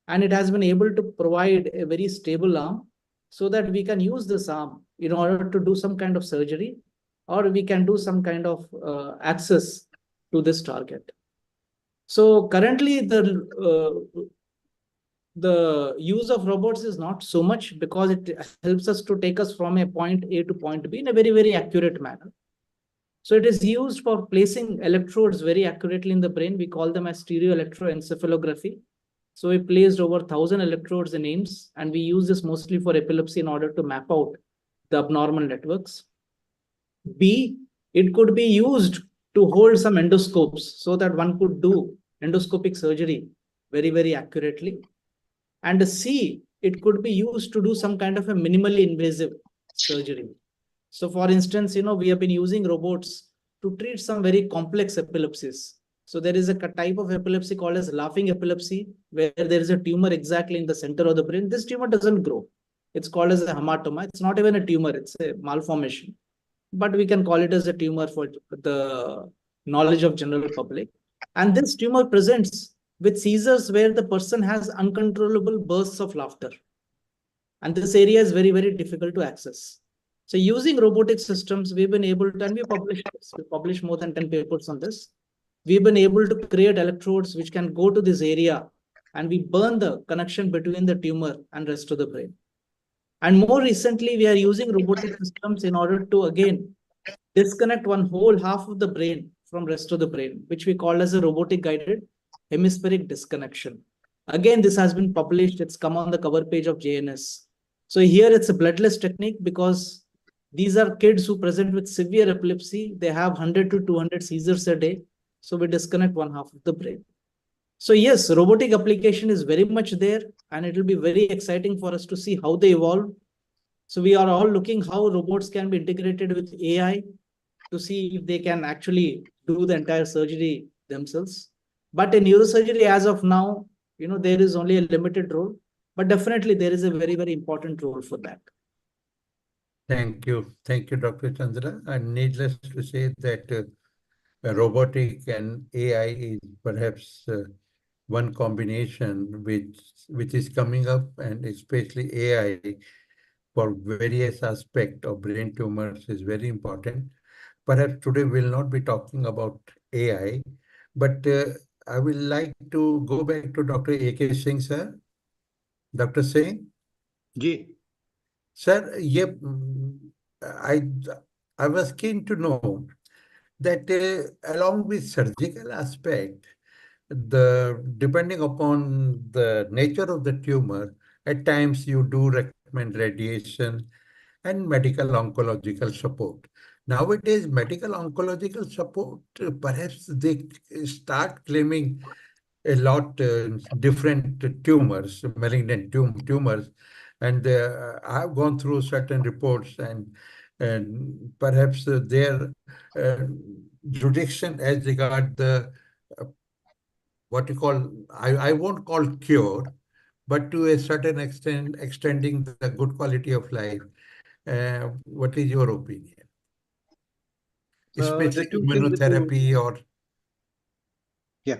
And it has been able to provide a very stable arm so that we can use this arm in order to do some kind of surgery, or we can do some kind of access to this target. So currently the use of robots is not so much, because it helps us to take us from a point A to point B in a very, very accurate manner. So it is used for placing electrodes very accurately in the brain. We call them as stereoelectroencephalography. So we placed over 1,000 electrodes in AIIMS, and we use this mostly for epilepsy in order to map out the abnormal networks. B, it could be used to hold some endoscopes so that one could do endoscopic surgery very, very accurately. And C, it could be used to do some kind of a minimally invasive surgery. So for instance, we have been using robots to treat some very complex epilepsies. So there is a type of epilepsy called as laughing epilepsy, where there is a tumor exactly in the center of the brain. This tumor doesn't grow. It's called as a hematoma. It's not even a tumor. It's a malformation. But we can call it as a tumor for the knowledge of general public. And this tumor presents with seizures where the person has uncontrollable bursts of laughter. And this area is very, very difficult to access. So using robotic systems, we've been able to, and we published more than 10 papers on this. We've been able to create electrodes which can go to this area, and we burn the connection between the tumor and rest of the brain. And more recently, we are using robotic systems in order to, again, disconnect one whole half of the brain from rest of the brain, which we call as a robotic guided hemispheric disconnection. Again, this has been published. It's come on the cover page of JNS. So here it's a bloodless technique, because these are kids who present with severe epilepsy. They have 100 to 200 seizures a day. So we disconnect one half of the brain. So yes, robotic application is very much there, and it will be very exciting for us to see how they evolve. So we are all looking how robots can be integrated with AI to see if they can actually do the entire surgery themselves. But in neurosurgery, as of now, there is only a limited role, but definitely there is a very, very important role for that. Thank you, Dr. Chandra. And needless to say that robotic and AI is perhaps one combination which is coming up, and especially AI for various aspects of brain tumors is very important. Perhaps today we'll not be talking about AI, but I will like to go back to Dr. A.K. Singh, sir. Dr. Singh? Ji. Sir, I I was keen to know that along with surgical aspect, depending upon the nature of the tumor, at times you do recommend radiation and medical oncological support. Nowadays, medical oncological support, perhaps they start claiming a lot different tumors, malignant tumors, and I've gone through certain reports, and perhaps their uh, jurisdiction as regard the uh, what you call, I won't call cure, but to a certain extent extending the good quality of life. What is your opinion? The Especially two things that you, immunotherapy or yeah,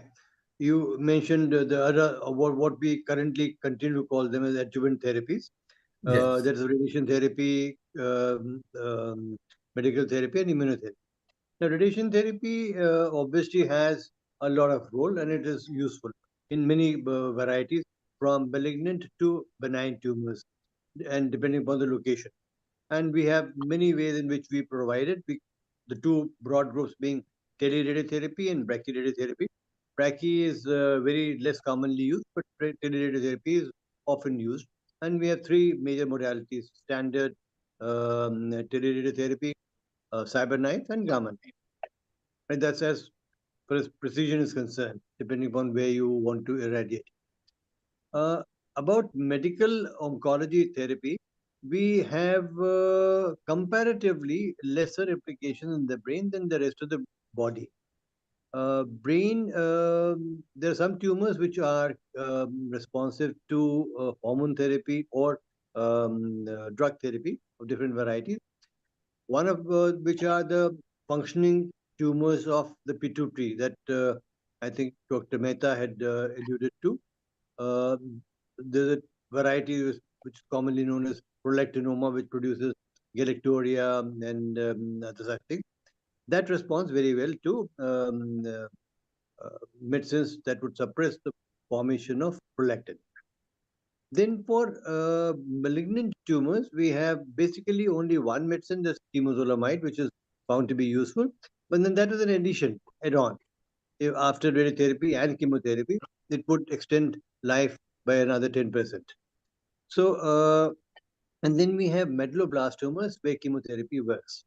you mentioned the other, what we currently continue to call them as adjuvant therapies. yes. That is radiation therapy, medical therapy, and immunotherapy. Now, radiation therapy obviously has a lot of role, and it is useful in many varieties, from malignant to benign tumors, and depending upon the location. And we have many ways in which we provide it. The two broad groups being teleradiotherapy and brachyradiotherapy. Brachy is very less commonly used, but teleradiotherapy is often used. And we have three major modalities: standard teleradiotherapy, cyberknife, and gamma knife. And that's as far as precision is concerned, depending upon where you want to irradiate. About medical oncology therapy, we have comparatively lesser applications in the brain than the rest of the body. Brain, there are some tumors which are responsive to hormone therapy or drug therapy of different varieties. One of which are the functioning tumors of the pituitary that I think Dr. Mehta had alluded to. Uh, there's a variety which is commonly known as prolactinoma, which produces galacturia and other such things. That responds very well to medicines that would suppress the formation of prolactin. Then for malignant tumors, we have basically only one medicine, that's temozolomide, which is found to be useful. But then that is an addition, add-on. After radiotherapy and chemotherapy, it would extend life by another 10%. So, and then we have medulloblastomas where chemotherapy works.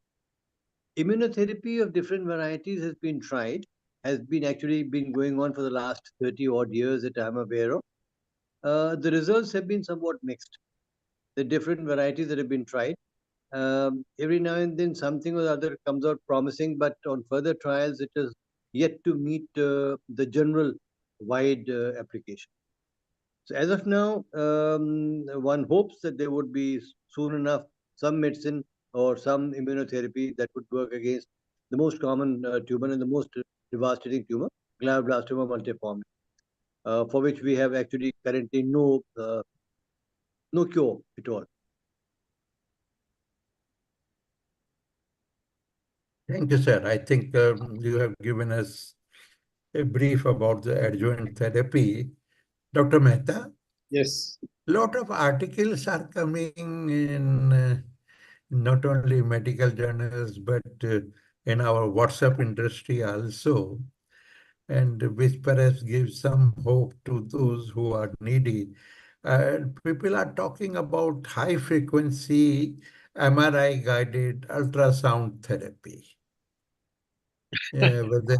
Immunotherapy of different varieties has been tried, has been actually been going on for the last 30 odd years that I'm aware of. The results have been somewhat mixed. The different varieties that have been tried. Every now and then something or the other comes out promising, but on further trials, it is yet to meet the general wide application. So as of now, one hopes that there would be soon enough some medicine or some immunotherapy that would work against the most common tumor and the most devastating tumor, glioblastoma multiforme, for which we have actually currently no cure at all. Thank you, sir. I think you have given us a brief about the adjuvant therapy. Dr. Mehta, Yes. a lot of articles are coming in not only medical journals, but in our WhatsApp industry also, and which perhaps gives some hope to those who are needy. People are talking about high frequency MRI guided ultrasound therapy. Whether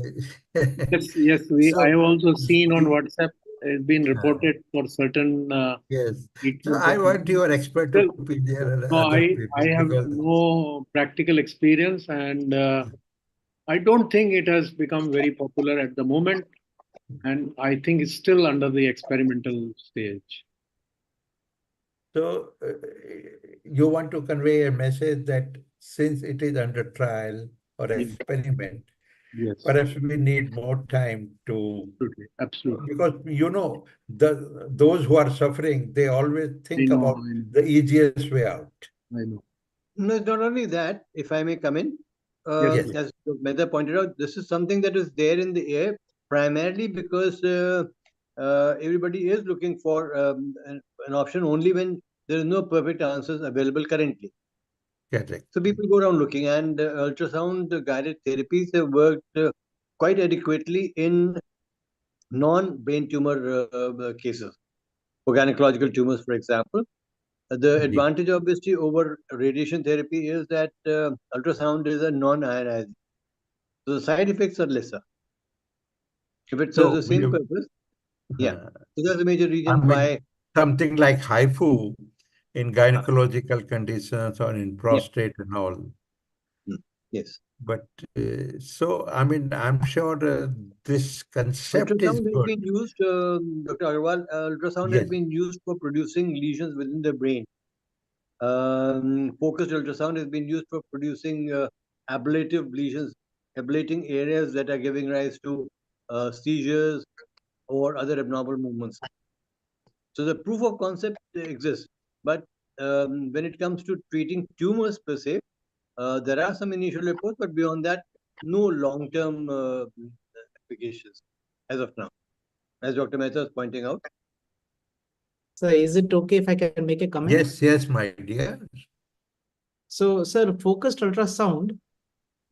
Yes, I have so, also seen on WhatsApp it's been reported for certain yes. So treatment. I want your expert Well, opinion and no, other I people have because no practical experience, and I don't think it has become very popular at the moment, and I think it's still under the experimental stage. so you want to convey a message that since it is under trial or experiment, Yes, perhaps we need more time to, absolutely, absolutely. because those who are suffering, they always I think know, about the easiest way out. I know. No, it's not only that, if I may come in. Yes, Yes. please. As Mehta pointed out, this is something that is there in the air primarily because everybody is looking for an option only when there is no perfect answers available currently. Correct. So people go around looking, and ultrasound guided therapies have worked quite adequately in non-brain tumor cases. For gynecological tumors, for example, the Indeed. advantage obviously over radiation therapy is that ultrasound is a non-ionizing. So the side effects are lesser. If it serves So the same purpose, yeah. uh, So that's the major I reason mean, why. something like HIFU in gynecological conditions or in Yeah. prostate and all. Yes. But so, I mean, I'm sure this concept is Ultrasound has good. been used, Dr. Agarwal, ultrasound has Yes. been used for producing lesions within the brain. Focused ultrasound has been used for producing ablative lesions, ablating areas that are giving rise to seizures or other abnormal movements. So the proof of concept exists, but when it comes to treating tumors per se, there are some initial reports, but beyond that, no long-term applications as of now, as Dr. Mehta is pointing out. So is it okay if I can make a comment? Yes, yes, my dear. So, sir, focused ultrasound,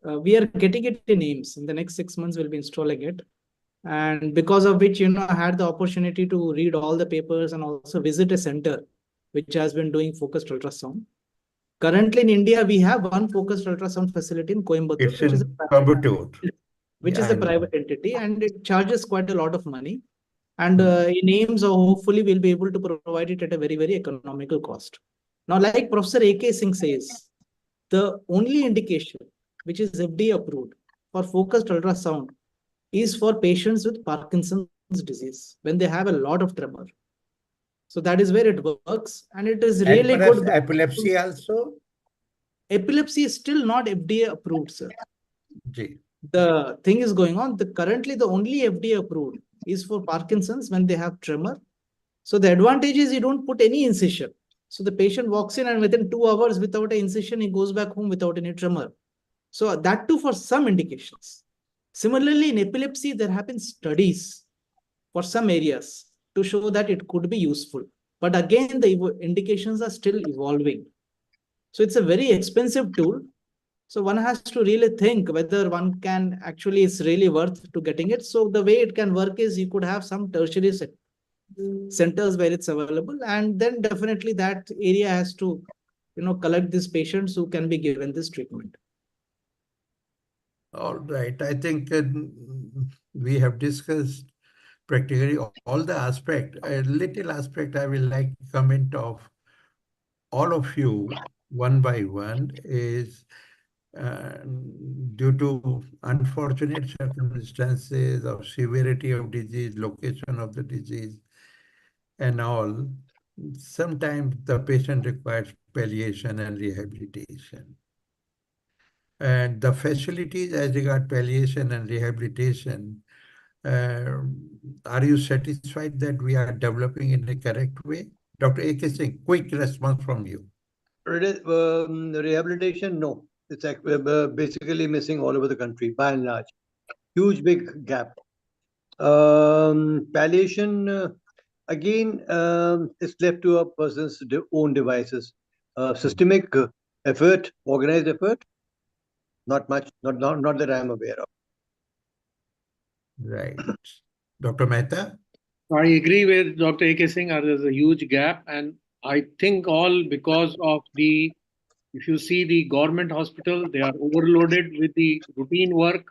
we are getting it in AIIMS. In the next 6 months, we'll be installing it. And because of which, I had the opportunity to read all the papers and also visit a center which has been doing focused ultrasound. Currently in India, we have one focused ultrasound facility in Coimbatore, It's in Coimbatore. which Yeah, is a I know. private entity, and it charges quite a lot of money. And Hmm. in AIIMS, hopefully, we'll be able to provide it at a very, very economical cost. Now, like Professor A.K. Singh says, the only indication which is FDA approved for focused ultrasound is for patients with Parkinson's disease when they have a lot of tremor. So that is where it works, and it is And really perhaps good. epilepsy also? Epilepsy is still not FDA approved, sir. Ji. The thing is going on. Currently, the only FDA approved is for Parkinson's when they have tremor. So the advantage is you don't put any incision. So the patient walks in and within 2 hours without an incision, he goes back home without any tremor. So that too for some indications. Similarly, in epilepsy, there have been studies for some areas to show that it could be useful. But again, the indications are still evolving. So it's a very expensive tool. So one has to really think whether one can actually, it's really worth to getting it. So the way it can work is you could have some tertiary centers where it's available, and then definitely that area has to, collect these patients who can be given this treatment. All right. I think we have discussed practically all the aspect. A little aspect I will like to comment of all of you one by one is due to unfortunate circumstances of severity of disease, location of the disease, and all, sometimes the patient requires palliation and rehabilitation. And the facilities as regard palliation and rehabilitation, are you satisfied that we are developing in a correct way? Dr. A.K. Singh, quick response from you. Rehabilitation, no. It's basically missing all over the country, by and large. Huge, big gap. Palliation, again, it's left to a person's own devices. Systemic effort, organized effort, not much, not that I'm aware of. Right. Dr. Mehta? I agree with Dr. A.K. Singh. There's a huge gap, and I think all because of if you see the government hospital, they are overloaded with the routine work.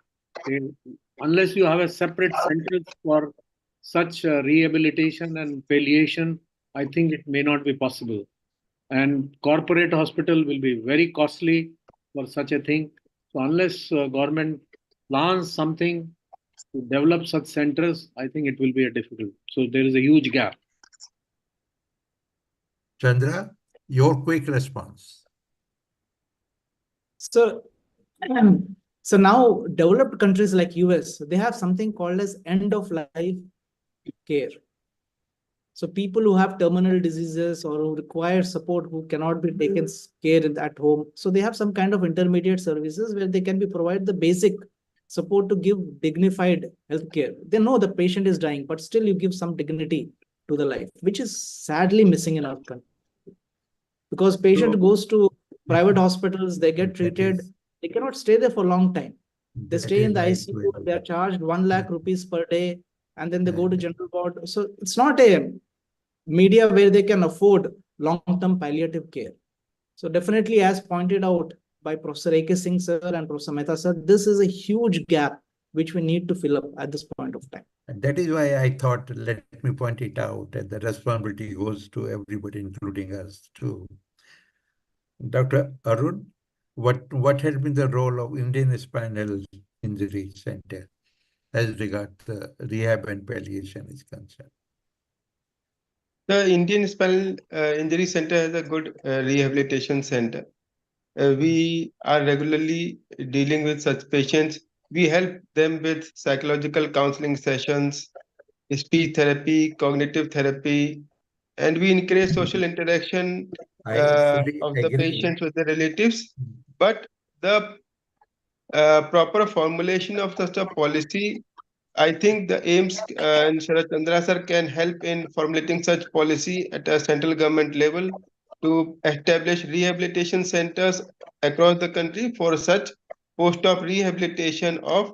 Unless you have a separate center for such rehabilitation and palliation, I think it may not be possible. And corporate hospital will be very costly for such a thing. So unless government plans something to develop such centers, I think it will be a difficult. So there is a huge gap. Chandra, your quick response. So now developed countries like US, they have something called as end of life care. So people who have terminal diseases or who require support, who cannot be taken care at home. So they have some kind of intermediate services where they can be provided the basic support to give dignified healthcare. They know the patient is dying, but still you give some dignity to the life, which is sadly missing in our country. Because patient goes to private hospitals, they get That treated, is- they cannot stay there for a long time. They that stay in is the right, ICU, very they are good. charged 1 lakh rupees per day, and then they go to And- general ward. So it's not a media where they can afford long-term palliative care. So definitely, as pointed out by Professor A.K. Singh sir and Professor Mehta sir, this is a huge gap which we need to fill up at this point of time. And that is why I thought, let me point it out, and the responsibility goes to everybody, including us too. Dr. Arun, what has been the role of Indian Spinal Injury Center as regards the rehab and palliation is concerned? The Indian Spinal Injury Center has a good rehabilitation center. We are regularly dealing with such patients. We help them with psychological counseling sessions, speech therapy, cognitive therapy, and we encourage social interaction I fully of the agree. patients with their relatives. But the proper formulation of such a policy, I think the AIIMS and Sharat Chandra sir can help in formulating such policy at a central government level to establish rehabilitation centers across the country for such post-op rehabilitation of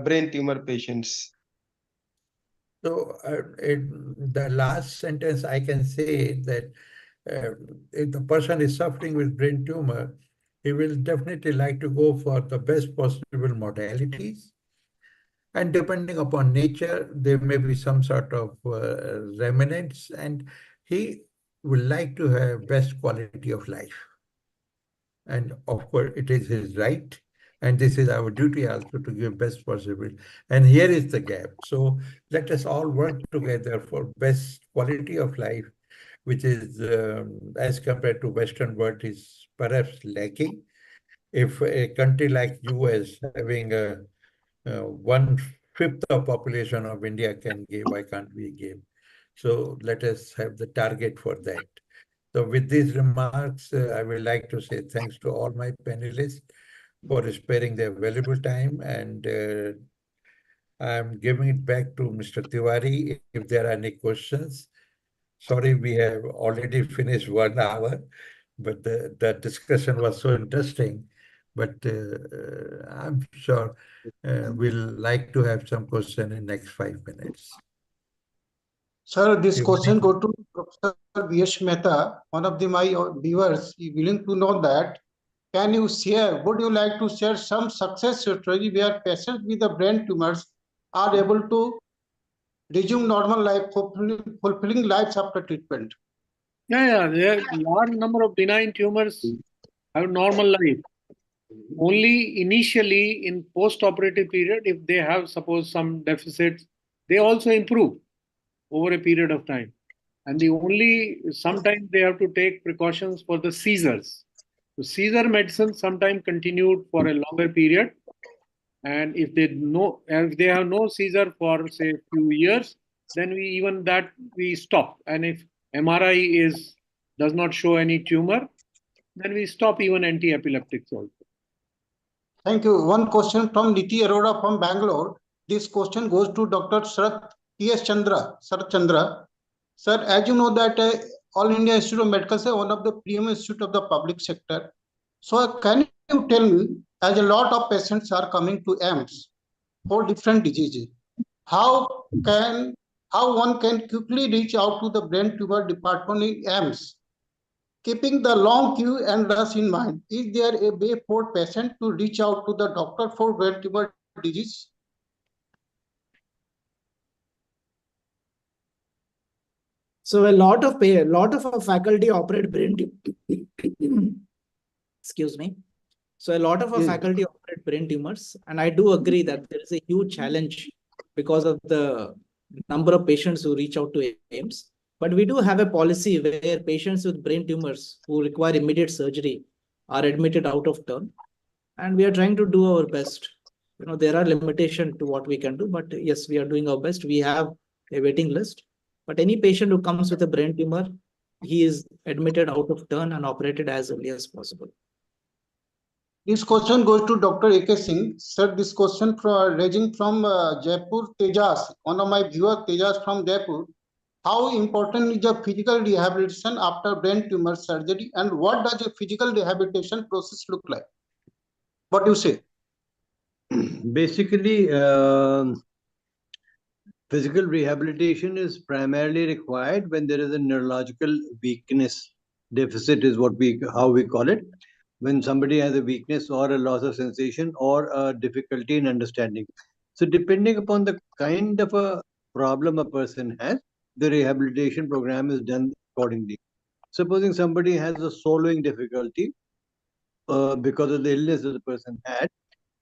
brain tumor patients. So in the last sentence, I can say that if the person is suffering with brain tumor, he will definitely like to go for the best possible modalities. And depending upon nature, there may be some sort of remnants, and he will like to have best quality of life. And of course, it is his right. And this is our duty also to give best possible. And here is the gap. So let us all work together for best quality of life, which is, as compared to Western world, is perhaps lacking. If a country like US having a 1/5 of population of India can give, why can't we give? So let us have the target for that. So with these remarks, I would like to say thanks to all my panelists for sparing their valuable time, and I'm giving it back to Mr. Tiwari if there are any questions. Sorry, we have already finished 1 hour, but the discussion was so interesting. But I'm sure we'll like to have some question in next 5 minutes. Sir, this You question want go to Professor V.S. Mehta. One of my viewers is willing to know that. Can you share, would you like to share some success story where patients with the brain tumors are able to resume normal life, fulfilling lives after treatment? Yeah, there are large number of benign tumors have normal life. Only initially in post-operative period, if they have suppose some deficits, they also improve over a period of time. And the only sometimes they have to take precautions for the seizures. So seizure medicine sometimes continued for a longer period. And if they have no seizure for say few years, then we stop. And if MRI does not show any tumor, then we stop even anti-epileptics also. Thank you. One question from Niti Arora from Bangalore. This question goes to Dr. Sharat Chandra. Sir, as you know that All India Institute of Medical is one of the premium institute of the public sector. So can you tell me, as a lot of patients are coming to AIIMS for different diseases, how one can quickly reach out to the brain tumor department in AIIMS? Keeping the long queue and rush in mind, is there a way for patient to reach out to the doctor for brain tumor disease? So a lot of our faculty operate brain excuse me. So a lot of our faculty operate brain tumors, and I do agree that there is a huge challenge because of the number of patients who reach out to AIIMS. But we do have a policy where patients with brain tumors who require immediate surgery are admitted out of turn, and we are trying to do our best. There are limitations to what we can do, but yes, we are doing our best. We have a waiting list, but any patient who comes with a brain tumor, he is admitted out of turn and operated as early as possible. This question goes to Dr. A.K. Singh. Sir, this question raising from Jaipur, Tejas. One of my viewers, Tejas from Jaipur. how important is the physical rehabilitation after brain tumor surgery, and what does a physical rehabilitation process look like? What do you say? Basically, physical rehabilitation is primarily required when there is a neurological weakness deficit, is how we call it. When somebody has a weakness or a loss of sensation or a difficulty in understanding. So depending upon the kind of a problem a person has, the rehabilitation program is done accordingly. Supposing somebody has a swallowing difficulty because of the illness that the person had,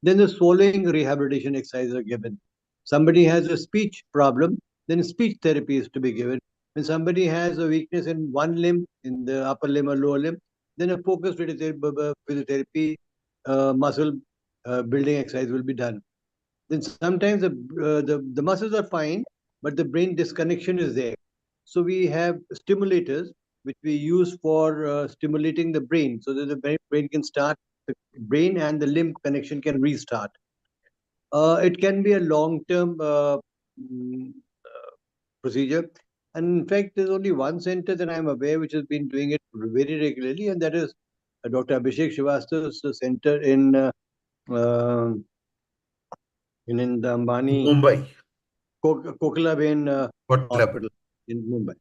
then the swallowing rehabilitation exercises are given. Somebody has a speech problem, then speech therapy is to be given. When somebody has a weakness in one limb, in the upper limb or lower limb, then a focused physiotherapy, muscle building exercise will be done. Then sometimes the muscles are fine, but the brain disconnection is there. So we have stimulators which we use for stimulating the brain so that the brain can start, the brain and the limb connection can restart. It can be a long-term procedure. And in fact, there's only one center that I'm aware which has been doing it very regularly, and that is Dr. Abhishek Srivastava's center in the Ambani Mumbai. Kokilaben Hospital in Mumbai.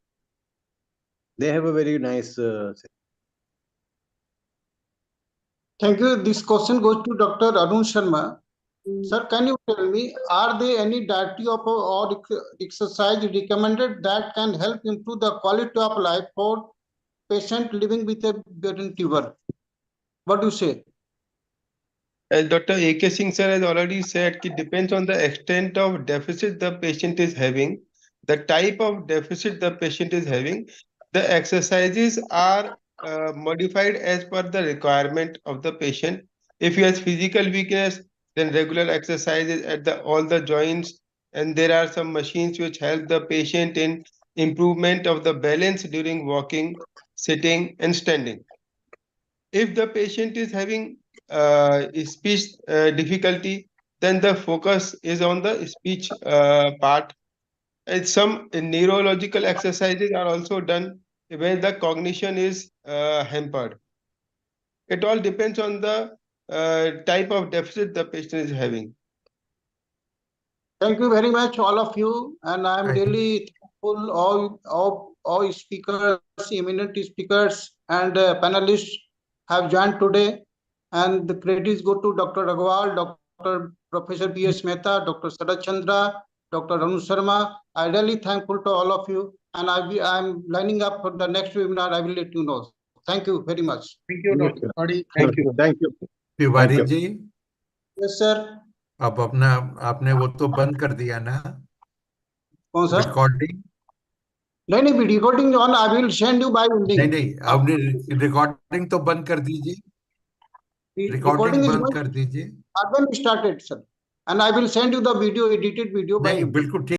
They have a very nice center. Thank you. This question goes to Dr. Arun Sharma. Sir, can you tell me, are there any dietary or exercise recommended that can help improve the quality of life for patient living with a brain tumor? What do you say? As Dr. A.K. Singh sir has already said, it depends on the extent of deficit the patient is having, the type of deficit the patient is having. The exercises are modified as per the requirement of the patient. If he has physical weakness, then regular exercises at all the joints, and there are some machines which help the patient in improvement of the balance during walking, sitting, and standing. If the patient is having speech difficulty, then the focus is on the speech part. And some neurological exercises are also done where the cognition is hampered. It all depends on the type of deficit the patient is having. Thank you very much, all of you. And I'm really thankful all speakers, eminent speakers, and panelists have joined today. And the credits go to Dr. Agarwal, Dr. Professor B.S. Mehta, Dr. Sarat Chandra, Dr. Anu Sharma. I'm really thankful to all of you. And I'm lining up for the next webinar. I will let you know. Thank you very much. Thank you, Dr. Padi. Thank you. Thank you. Tiwari ji, Yes, sir. अब आपने वो तो बंद कर दिया ना कौन सा? रिकॉर्डिंग? नहीं recording on, I will send you by evening. नहीं आपने रिकॉर्डिंग तो बंद कर दीजिए, रिकॉर्डिंग बंद कर दीजिए. Again started, sir, and I will send you the video, edited video by नहीं बिल्कुल ठीक.